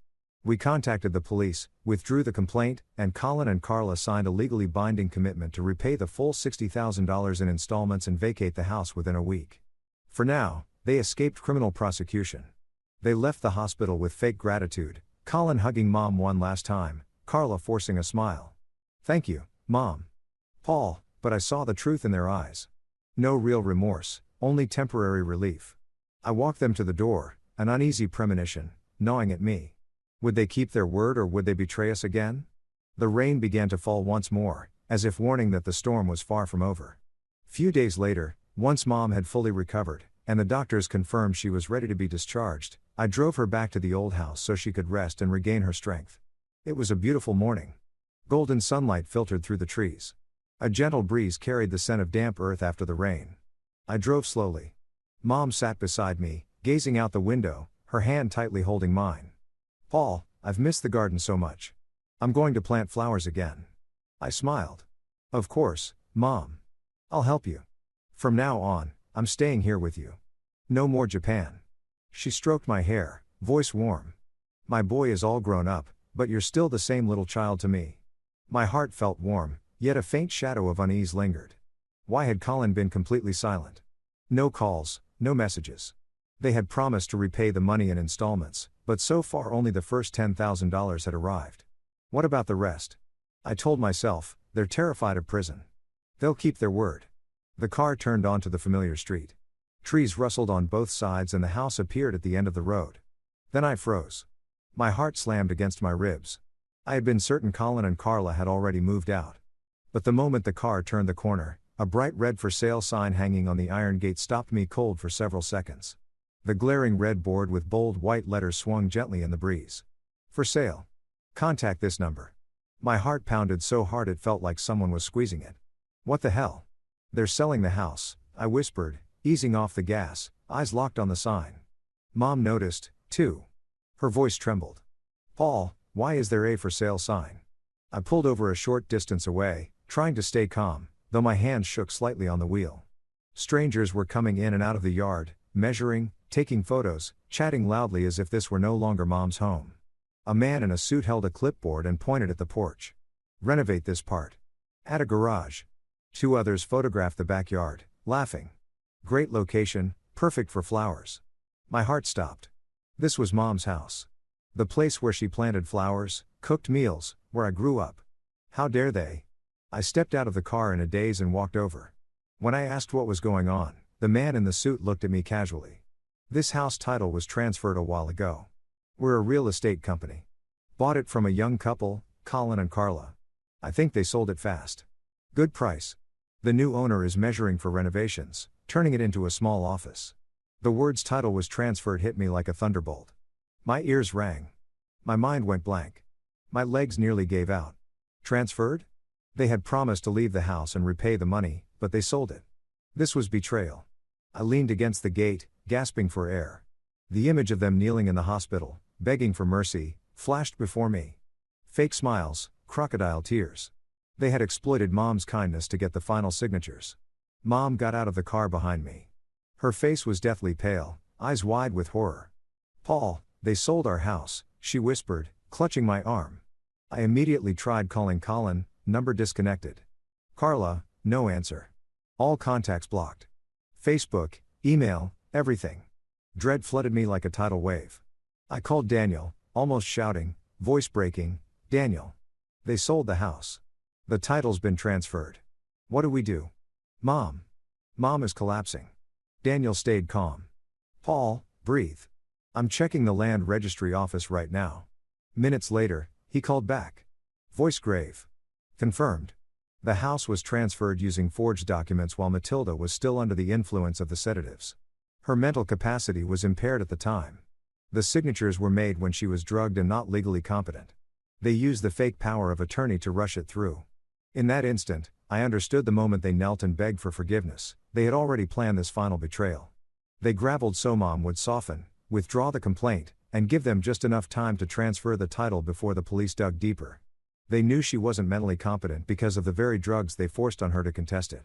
We contacted the police, withdrew the complaint, and Colin and Carla signed a legally binding commitment to repay the full $60,000 in installments and vacate the house within a week. For now, they escaped criminal prosecution. They left the hospital with fake gratitude, Colin hugging Mom one last time, Carla forcing a smile. "Thank you, Mom. Paul," but I saw the truth in their eyes. No real remorse, only temporary relief. I walked them to the door, an uneasy premonition, gnawing at me. Would they keep their word or would they betray us again? The rain began to fall once more, as if warning that the storm was far from over. Few days later, once Mom had fully recovered, and the doctors confirmed she was ready to be discharged, I drove her back to the old house so she could rest and regain her strength. It was a beautiful morning. Golden sunlight filtered through the trees. A gentle breeze carried the scent of damp earth after the rain. I drove slowly. Mom sat beside me, gazing out the window, her hand tightly holding mine. Paul, I've missed the garden so much. I'm going to plant flowers again. I smiled. Of course, Mom. I'll help you. From now on, I'm staying here with you. No more Japan. She stroked my hair, voice warm. My boy is all grown up, but you're still the same little child to me. My heart felt warm, yet a faint shadow of unease lingered. Why had Colin been completely silent? No calls, no messages. They had promised to repay the money in installments, but so far only the first $10,000 had arrived. What about the rest? I told myself, they're terrified of prison. They'll keep their word. The car turned onto the familiar street. Trees rustled on both sides and the house appeared at the end of the road. Then I froze. My heart slammed against my ribs. I had been certain Colin and Carla had already moved out. But the moment the car turned the corner, a bright red for sale sign hanging on the iron gate stopped me cold for several seconds. The glaring red board with bold white letters swung gently in the breeze. For sale. Contact this number. My heart pounded so hard it felt like someone was squeezing it. What the hell? They're selling the house, I whispered, easing off the gas, eyes locked on the sign. Mom noticed, too. Her voice trembled. Paul, why is there a for sale sign? I pulled over a short distance away, trying to stay calm, though my hands shook slightly on the wheel. Strangers were coming in and out of the yard, measuring, taking photos, chatting loudly as if this were no longer Mom's home. A man in a suit held a clipboard and pointed at the porch. Renovate this part. Add a garage. 2 others photographed the backyard, laughing. Great location, perfect for flowers. My heart stopped. This was Mom's house. The place where she planted flowers, cooked meals, where I grew up. How dare they? I stepped out of the car in a daze and walked over. When I asked what was going on, the man in the suit looked at me casually. This house title was transferred a while ago. We're a real estate company. Bought it from a young couple, Colin and Carla. I think they sold it fast. Good price. The new owner is measuring for renovations, turning it into a small office. The words title was transferred hit me like a thunderbolt. My ears rang. My mind went blank. My legs nearly gave out. Transferred? They had promised to leave the house and repay the money, but they sold it. This was betrayal. I leaned against the gate, gasping for air. The image of them kneeling in the hospital, begging for mercy, flashed before me. Fake smiles, crocodile tears. They had exploited Mom's kindness to get the final signatures. Mom got out of the car behind me. Her face was deathly pale, eyes wide with horror. Paul, they sold our house, she whispered, clutching my arm. I immediately tried calling Colin, number disconnected. Carla, no answer. All contacts blocked. Facebook, email, everything. Dread flooded me like a tidal wave. I called Daniel, almost shouting, voice breaking, Daniel. They sold the house. The title's been transferred. What do we do? Mom. Mom is collapsing. Daniel stayed calm. Paul, breathe. I'm checking the land registry office right now. Minutes later, he called back. Voice grave. Confirmed. The house was transferred using forged documents while Matilda was still under the influence of the sedatives. Her mental capacity was impaired at the time. The signatures were made when she was drugged and not legally competent. They used the fake power of attorney to rush it through. In that instant, I understood the moment they knelt and begged for forgiveness, they had already planned this final betrayal. They gravelled so Mom would soften, withdraw the complaint, and give them just enough time to transfer the title before the police dug deeper. They knew she wasn't mentally competent because of the very drugs they forced on her to contest it.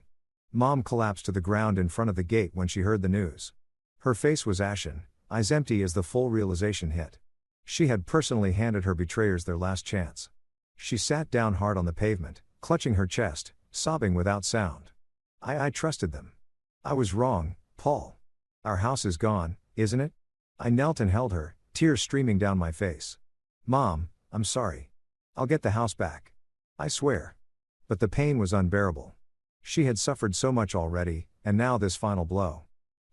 Mom collapsed to the ground in front of the gate when she heard the news. Her face was ashen, eyes empty as the full realization hit. She had personally handed her betrayers their last chance. She sat down hard on the pavement, clutching her chest, sobbing without sound. I trusted them. I was wrong, Paul. Our house is gone, isn't it? I knelt and held her, tears streaming down my face. Mom, I'm sorry. I'll get the house back. I swear. But the pain was unbearable. She had suffered so much already, and now this final blow.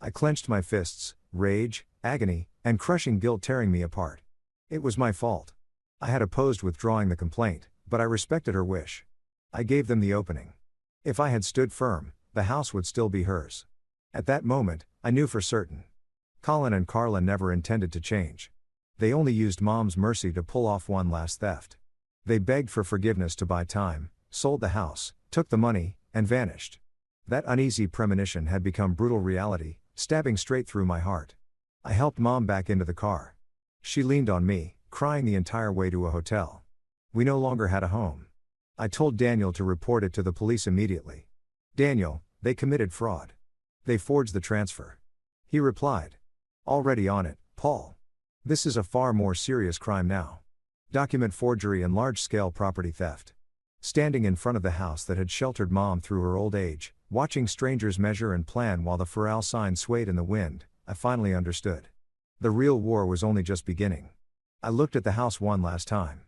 I clenched my fists, rage, agony, and crushing guilt tearing me apart. It was my fault. I had opposed withdrawing the complaint, but I respected her wish. I gave them the opening. If I had stood firm, the house would still be hers. At that moment, I knew for certain. Colin and Carla never intended to change. They only used Mom's mercy to pull off one last theft. They begged for forgiveness to buy time, sold the house, took the money, and vanished. That uneasy premonition had become brutal reality, stabbing straight through my heart. I helped Mom back into the car. She leaned on me, crying the entire way to a hotel. We no longer had a home. I told Daniel to report it to the police immediately. Daniel, they committed fraud. They forged the transfer. He replied. Already on it, Paul. This is a far more serious crime now. Document forgery and large-scale property theft. Standing in front of the house that had sheltered Mom through her old age, watching strangers measure and plan while the Pharrell sign swayed in the wind, I finally understood. The real war was only just beginning. I looked at the house one last time.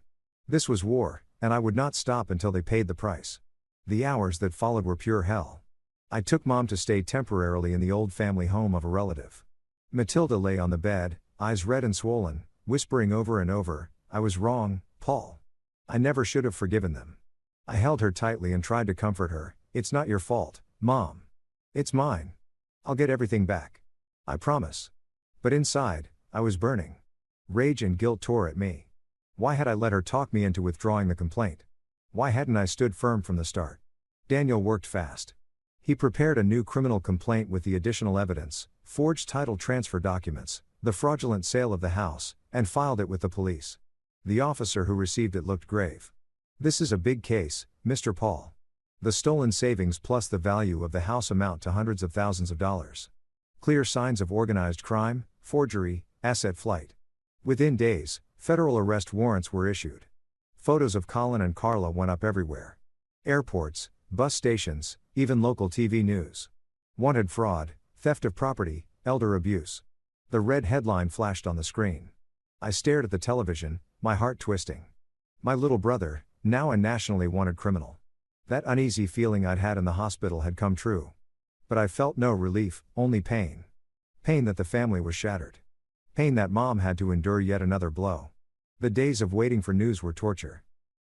This was war, and I would not stop until they paid the price. The hours that followed were pure hell. I took Mom to stay temporarily in the old family home of a relative. Matilda lay on the bed, eyes red and swollen, whispering over and over, "I was wrong, Paul. I never should have forgiven them." I held her tightly and tried to comfort her. "It's not your fault, Mom. It's mine. I'll get everything back. I promise." But inside, I was burning. Rage and guilt tore at me. Why had I let her talk me into withdrawing the complaint? Why hadn't I stood firm from the start? Daniel worked fast. He prepared a new criminal complaint with the additional evidence, forged title transfer documents, the fraudulent sale of the house, and filed it with the police. The officer who received it looked grave. "This is a big case, Mr. Paul. The stolen savings plus the value of the house amount to hundreds of thousands of dollars. Clear signs of organized crime, forgery, asset flight." Within days, federal arrest warrants were issued. Photos of Colin and Carla went up everywhere. Airports, bus stations, even local TV news. Wanted fraud, theft of property, elder abuse. The red headline flashed on the screen. I stared at the television, my heart twisting. My little brother, now a nationally wanted criminal. That uneasy feeling I'd had in the hospital had come true. But I felt no relief, only pain. Pain that the family was shattered. Pain that Mom had to endure yet another blow. The days of waiting for news were torture.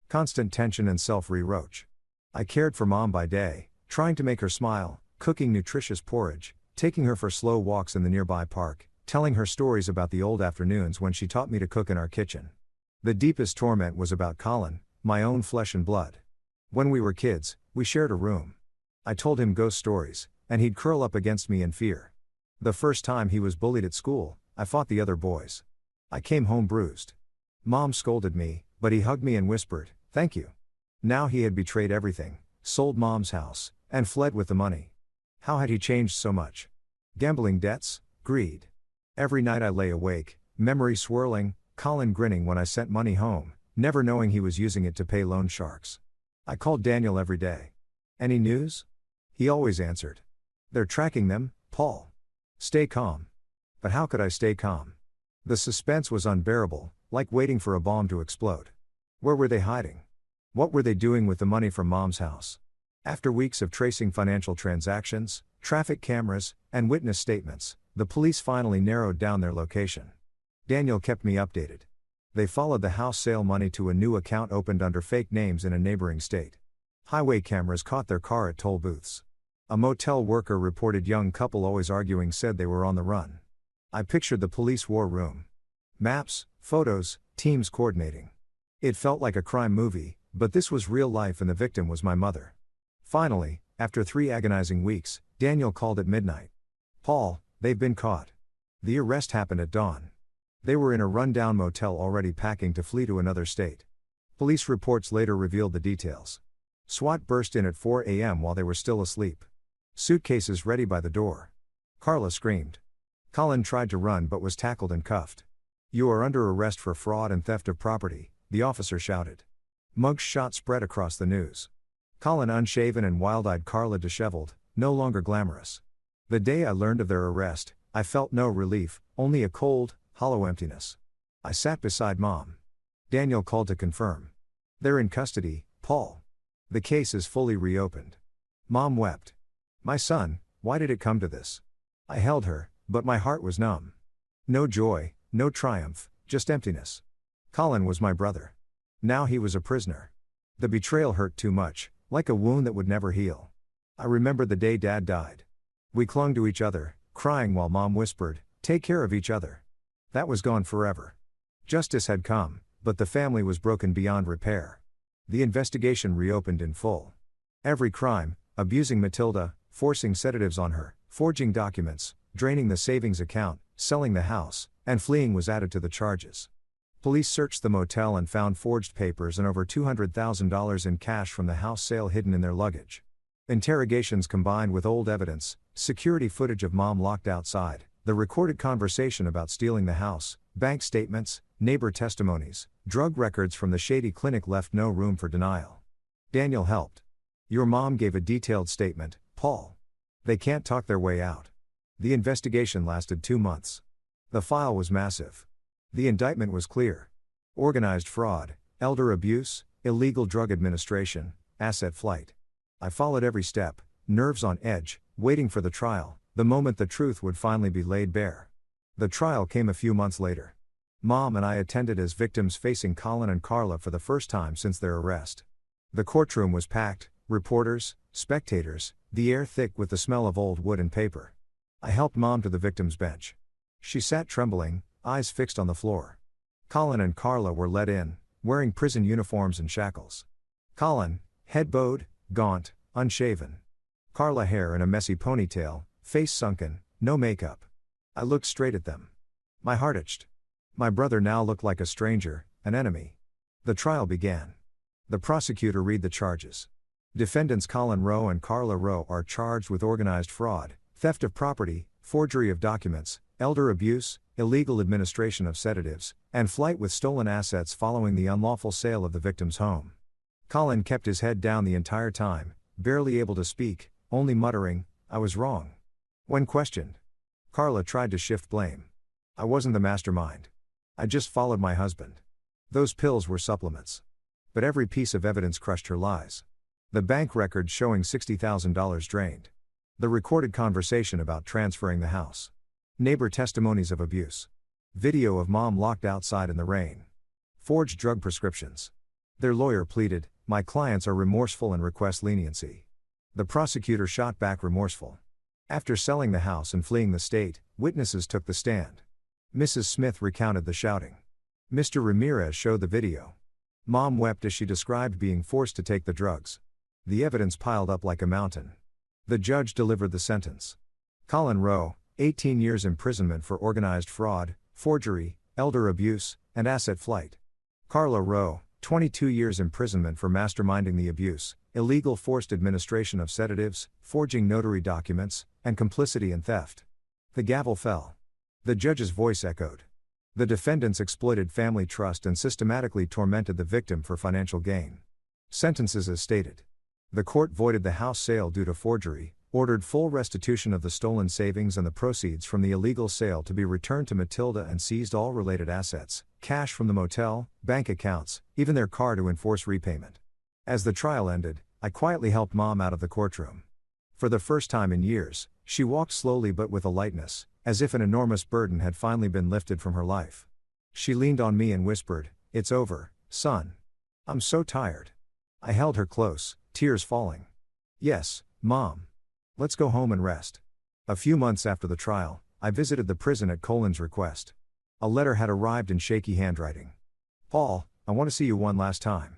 Constant tension and self-reproach. I cared for Mom by day, trying to make her smile, cooking nutritious porridge, taking her for slow walks in the nearby park, telling her stories about the old afternoons when she taught me to cook in our kitchen. The deepest torment was about Colin, my own flesh and blood. When we were kids, we shared a room. I told him ghost stories, and he'd curl up against me in fear. The first time he was bullied at school, I fought the other boys. I came home bruised. Mom scolded me, but he hugged me and whispered, "Thank you." Now he had betrayed everything, sold Mom's house, and fled with the money. How had he changed so much? Gambling debts, greed. Every night I lay awake, memory swirling, Colin grinning when I sent money home, never knowing he was using it to pay loan sharks. I called Daniel every day. "Any news?" He always answered. "They're tracking them, Paul. Stay calm." But how could I stay calm? The suspense was unbearable, like waiting for a bomb to explode. Where were they hiding? What were they doing with the money from Mom's house? After weeks of tracing financial transactions, traffic cameras, and witness statements, the police finally narrowed down their location. Daniel kept me updated. They followed the house sale money to a new account opened under fake names in a neighboring state. Highway cameras caught their car at toll booths. A motel worker reported young couple always arguing said they were on the run. I pictured the police war room. Maps, photos, teams coordinating. It felt like a crime movie, but this was real life and the victim was my mother. Finally, after 3 agonizing weeks, Daniel called at midnight. "Paul, they've been caught." The arrest happened at dawn. They were in a rundown motel already packing to flee to another state. Police reports later revealed the details. SWAT burst in at 4 a.m. while they were still asleep. Suitcases ready by the door. Carla screamed. Colin tried to run but was tackled and cuffed. "You are under arrest for fraud and theft of property," the officer shouted. Mug shot spread across the news. Colin unshaven and wild-eyed, Carla disheveled, no longer glamorous. The day I learned of their arrest, I felt no relief, only a cold, hollow emptiness. I sat beside Mom. Daniel called to confirm. "They're in custody, Paul. The case is fully reopened." Mom wept. "My son, why did it come to this?" I held her, but my heart was numb. No joy, no triumph, just emptiness. Colin was my brother. Now he was a prisoner. The betrayal hurt too much, like a wound that would never heal. I remember the day Dad died. We clung to each other, crying while Mom whispered, "Take care of each other." That was gone forever. Justice had come, but the family was broken beyond repair. The investigation reopened in full. Every crime, abusing Matilda, forcing sedatives on her, forging documents, draining the savings account, selling the house, and fleeing was added to the charges. Police searched the motel and found forged papers and over $200,000 in cash from the house sale hidden in their luggage. Interrogations combined with old evidence, security footage of mom locked outside, the recorded conversation about stealing the house, bank statements, neighbor testimonies, drug records from the shady clinic left no room for denial. Daniel helped. Your mom gave a detailed statement, Paul. They can't talk their way out. The investigation lasted 2 months. The file was massive. The indictment was clear. Organized fraud, elder abuse, illegal drug administration, asset flight. I followed every step, nerves on edge, waiting for the trial, the moment the truth would finally be laid bare. The trial came a few months later. Mom and I attended as victims facing Colin and Carla for the first time since their arrest. The courtroom was packed, reporters, spectators, the air thick with the smell of old wood and paper. I helped Mom to the victim's bench. She sat trembling, eyes fixed on the floor. Colin and Carla were let in, wearing prison uniforms and shackles. Colin, head bowed, gaunt, unshaven. Carla hair in a messy ponytail, face sunken, no makeup. I looked straight at them. My heart itched. My brother now looked like a stranger, an enemy. The trial began. The prosecutor read the charges. Defendants Colin Rowe and Carla Rowe are charged with organized fraud, theft of property, forgery of documents, elder abuse, illegal administration of sedatives, and flight with stolen assets following the unlawful sale of the victim's home. Colin kept his head down the entire time, barely able to speak, only muttering, "I was wrong." When questioned, Carla tried to shift blame. "I wasn't the mastermind. I just followed my husband. Those pills were supplements." But every piece of evidence crushed her lies. The bank records showing $60,000 drained. The recorded conversation about transferring the house. Neighbor testimonies of abuse. Video of mom locked outside in the rain. Forged drug prescriptions. Their lawyer pleaded, "My clients are remorseful and request leniency." The prosecutor shot back remorseful. After selling the house and fleeing the state, witnesses took the stand. Mrs. Smith recounted the shouting. Mr. Ramirez showed the video. Mom wept as she described being forced to take the drugs. The evidence piled up like a mountain. The judge delivered the sentence. Colin Rowe, 18 years imprisonment for organized fraud, forgery, elder abuse, and asset flight. Carla Rowe, 22 years imprisonment for masterminding the abuse, illegal forced administration of sedatives, forging notary documents, and complicity in theft. The gavel fell. The judge's voice echoed. The defendants exploited family trust and systematically tormented the victim for financial gain. Sentences as stated. The court voided the house sale due to forgery, ordered full restitution of the stolen savings and the proceeds from the illegal sale to be returned to Matilda and seized all related assets, cash from the motel, bank accounts, even their car to enforce repayment. As the trial ended, I quietly helped Mom out of the courtroom. For the first time in years, she walked slowly but with a lightness, as if an enormous burden had finally been lifted from her life. She leaned on me and whispered, "It's over, son. I'm so tired." I held her close, tears falling. "Yes, Mom. Let's go home and rest." A few months after the trial, I visited the prison at Colin's request. A letter had arrived in shaky handwriting. "Paul, I want to see you one last time."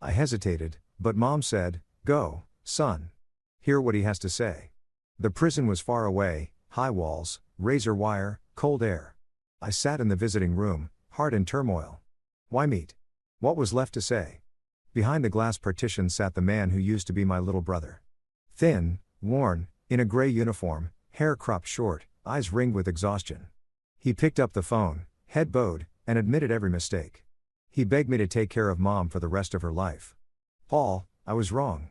I hesitated, but Mom said, "Go, son. Hear what he has to say." The prison was far away, high walls, razor wire, cold air. I sat in the visiting room, heart in turmoil. Why meet? What was left to say? Behind the glass partition sat the man who used to be my little brother. Thin, worn, in a gray uniform, hair cropped short, eyes ringed with exhaustion. He picked up the phone, head bowed, and admitted every mistake. He begged me to take care of Mom for the rest of her life. "Paul, I was wrong.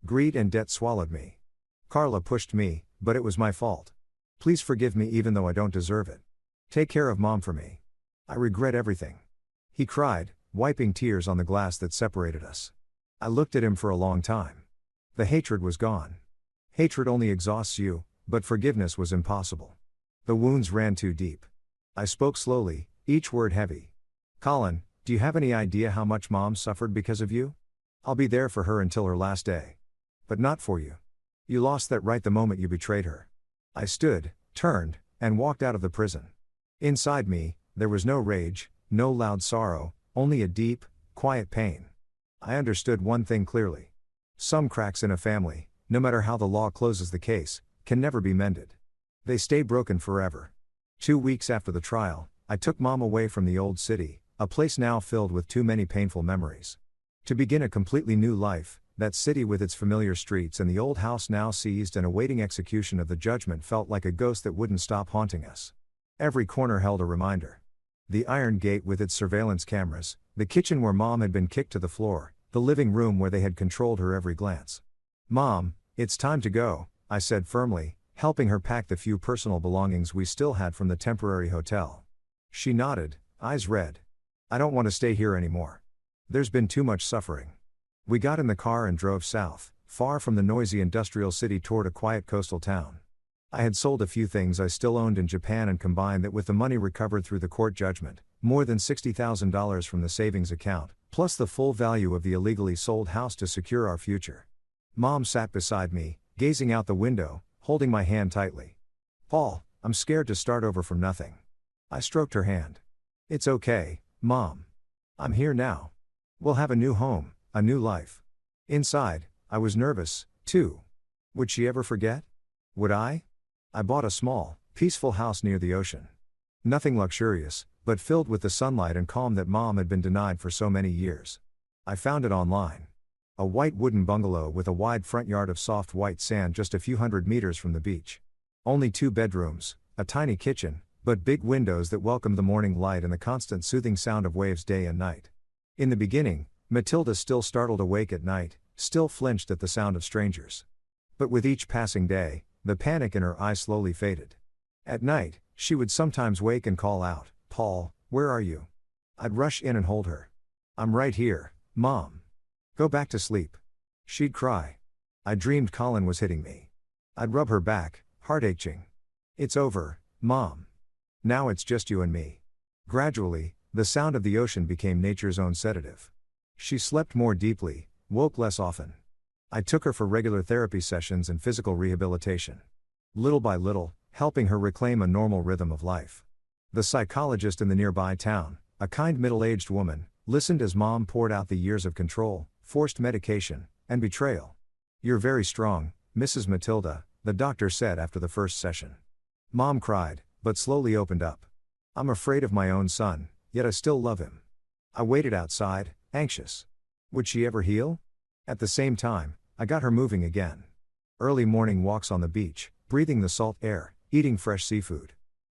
Greed and debt swallowed me. Carla pushed me, but it was my fault. Please forgive me even though I don't deserve it. Take care of Mom for me. I regret everything." He cried, wiping tears on the glass that separated us. I looked at him for a long time. The hatred was gone. Hatred only exhausts you, but forgiveness was impossible. The wounds ran too deep. I spoke slowly, each word heavy. "Colin, do you have any idea how much Mom suffered because of you? I'll be there for her until her last day. But not for you. You lost that right the moment you betrayed her." I stood, turned, and walked out of the prison. Inside me, there was no rage, no loud sorrow, only a deep, quiet pain. I understood one thing clearly. Some cracks in a family, no matter how the law closes the case, can never be mended. They stay broken forever. 2 weeks after the trial, I took Mom away from the old city, a place now filled with too many painful memories. To begin a completely new life, that city with its familiar streets and the old house now seized and awaiting execution of the judgment felt like a ghost that wouldn't stop haunting us. Every corner held a reminder. The iron gate with its surveillance cameras, the kitchen where Mom had been kicked to the floor, the living room where they had controlled her every glance. "Mom, it's time to go," I said firmly, helping her pack the few personal belongings we still had from the temporary hotel. She nodded, eyes red. "I don't want to stay here anymore. There's been too much suffering." We got in the car and drove south, far from the noisy industrial city toward a quiet coastal town. I had sold a few things I still owned in Japan and combined that with the money recovered through the court judgment, more than $60,000 from the savings account, plus the full value of the illegally sold house to secure our future. Mom sat beside me, gazing out the window, holding my hand tightly. "Paul, I'm scared to start over from nothing." I stroked her hand. "It's okay, Mom. I'm here now. We'll have a new home, a new life." Inside, I was nervous, too. Would she ever forget? Would I? I bought a small, peaceful house near the ocean. Nothing luxurious, but filled with the sunlight and calm that Mom had been denied for so many years. I found it online. A white wooden bungalow with a wide front yard of soft white sand just a few hundred meters from the beach. Only 2 bedrooms, a tiny kitchen, but big windows that welcomed the morning light and the constant soothing sound of waves day and night. In the beginning, Matilda still startled awake at night, still flinched at the sound of strangers. But with each passing day, the panic in her eyes slowly faded. At night, she would sometimes wake and call out, "Paul, where are you?" I'd rush in and hold her. "I'm right here, Mom. Go back to sleep." She'd cry. I dreamed Colin was hitting me. I'd rub her back, heart aching. "It's over, Mom. Now it's just you and me." Gradually, the sound of the ocean became nature's own sedative. She slept more deeply, woke less often. I took her for regular therapy sessions and physical rehabilitation. Little by little, helping her reclaim a normal rhythm of life. The psychologist in the nearby town, a kind middle-aged woman, listened as Mom poured out the years of control, forced medication, and betrayal. "You're very strong, Mrs. Matilda," the doctor said after the first session. Mom cried, but slowly opened up. "I'm afraid of my own son, yet I still love him." I waited outside, anxious. Would she ever heal? At the same time, I got her moving again. Early morning walks on the beach, breathing the salt air, eating fresh seafood.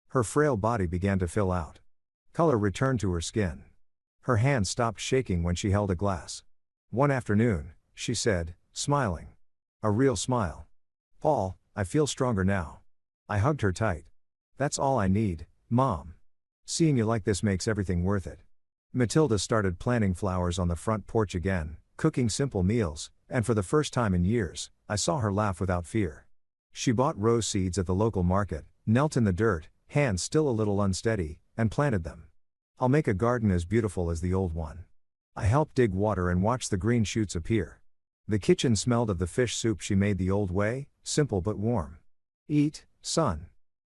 Her frail body began to fill out. Color returned to her skin. Her hand stopped shaking when she held a glass. One afternoon, she said, smiling. A real smile. "Paul, I feel stronger now." I hugged her tight. "That's all I need, Mom. Seeing you like this makes everything worth it." Matilda started planting flowers on the front porch again, cooking simple meals, and for the first time in years, I saw her laugh without fear. She bought rose seeds at the local market, knelt in the dirt, hands still a little unsteady, and planted them. "I'll make a garden as beautiful as the old one." I helped dig water and watched the green shoots appear. The kitchen smelled of the fish soup she made the old way, simple but warm. "Eat, son."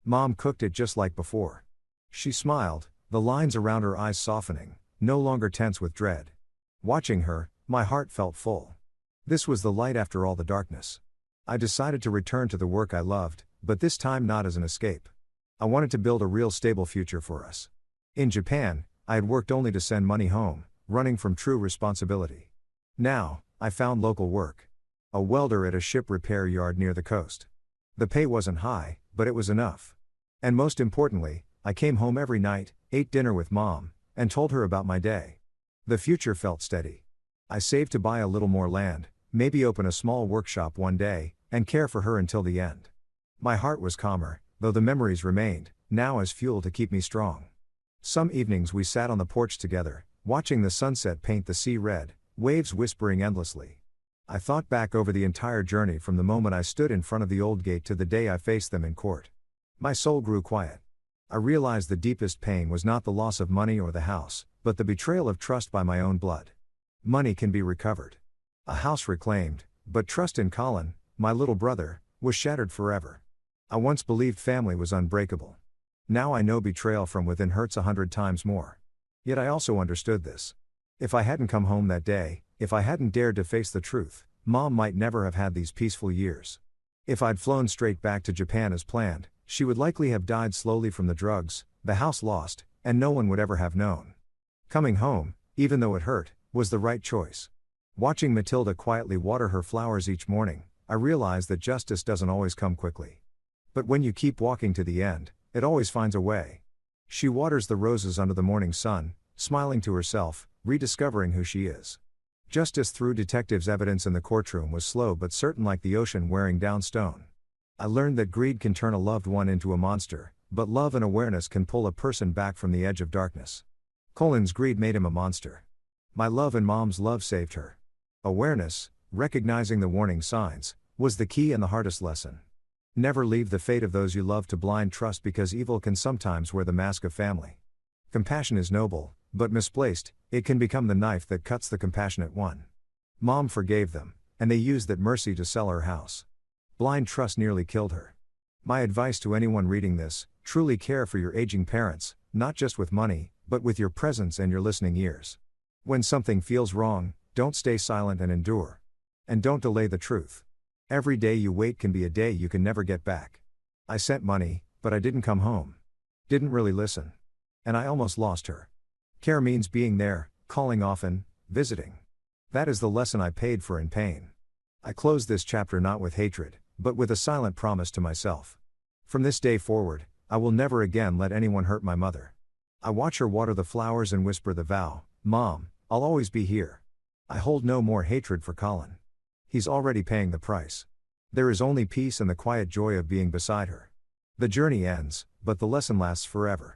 Mom cooked it just like before. She smiled, the lines around her eyes softening, no longer tense with dread. Watching her, my heart felt full. This was the light after all the darkness. I decided to return to the work I loved, but this time not as an escape. I wanted to build a real stable future for us. In Japan, I had worked only to send money home, running from true responsibility. Now, I found local work. A welder at a ship repair yard near the coast. The pay wasn't high, but it was enough. And most importantly, I came home every night, ate dinner with Mom, and told her about my day. The future felt steady. I saved to buy a little more land, maybe open a small workshop one day, and care for her until the end. My heart was calmer, though the memories remained, now as fuel to keep me strong. Some evenings we sat on the porch together, watching the sunset paint the sea red, waves whispering endlessly. I thought back over the entire journey from the moment I stood in front of the old gate to the day I faced them in court. My soul grew quiet. I realized the deepest pain was not the loss of money or the house, but the betrayal of trust by my own blood. Money can be recovered. A house reclaimed, but trust in Colin, my little brother, was shattered forever. I once believed family was unbreakable. Now I know betrayal from within hurts 100 times more. Yet I also understood this. If I hadn't come home that day, if I hadn't dared to face the truth, Mom might never have had these peaceful years. If I'd flown straight back to Japan as planned, she would likely have died slowly from the drugs, the house lost, and no one would ever have known. Coming home, even though it hurt, was the right choice. Watching Matilda quietly water her flowers each morning, I realized that justice doesn't always come quickly. But when you keep walking to the end, it always finds a way. She waters the roses under the morning sun, smiling to herself, rediscovering who she is. Justice through detectives' evidence in the courtroom was slow but certain, like the ocean wearing down stone. I learned that greed can turn a loved one into a monster, but love and awareness can pull a person back from the edge of darkness. Colin's greed made him a monster. My love and Mom's love saved her. Awareness, recognizing the warning signs, was the key and the hardest lesson. Never leave the fate of those you love to blind trust, because evil can sometimes wear the mask of family. Compassion is noble, but misplaced, it can become the knife that cuts the compassionate one. Mom forgave them, and they used that mercy to sell her house. Blind trust nearly killed her. My advice to anyone reading this: truly care for your aging parents, not just with money, but with your presence and your listening ears. When something feels wrong, don't stay silent and endure. And don't delay the truth. Every day you wait can be a day you can never get back. I sent money, but I didn't come home. Didn't really listen. And I almost lost her. Care means being there, calling often, visiting. That is the lesson I paid for in pain. I close this chapter not with hatred, but with a silent promise to myself. From this day forward, I will never again let anyone hurt my mother. I watch her water the flowers and whisper the vow, "Mom, I'll always be here." I hold no more hatred for Colin. He's already paying the price. There is only peace and the quiet joy of being beside her. The journey ends, but the lesson lasts forever.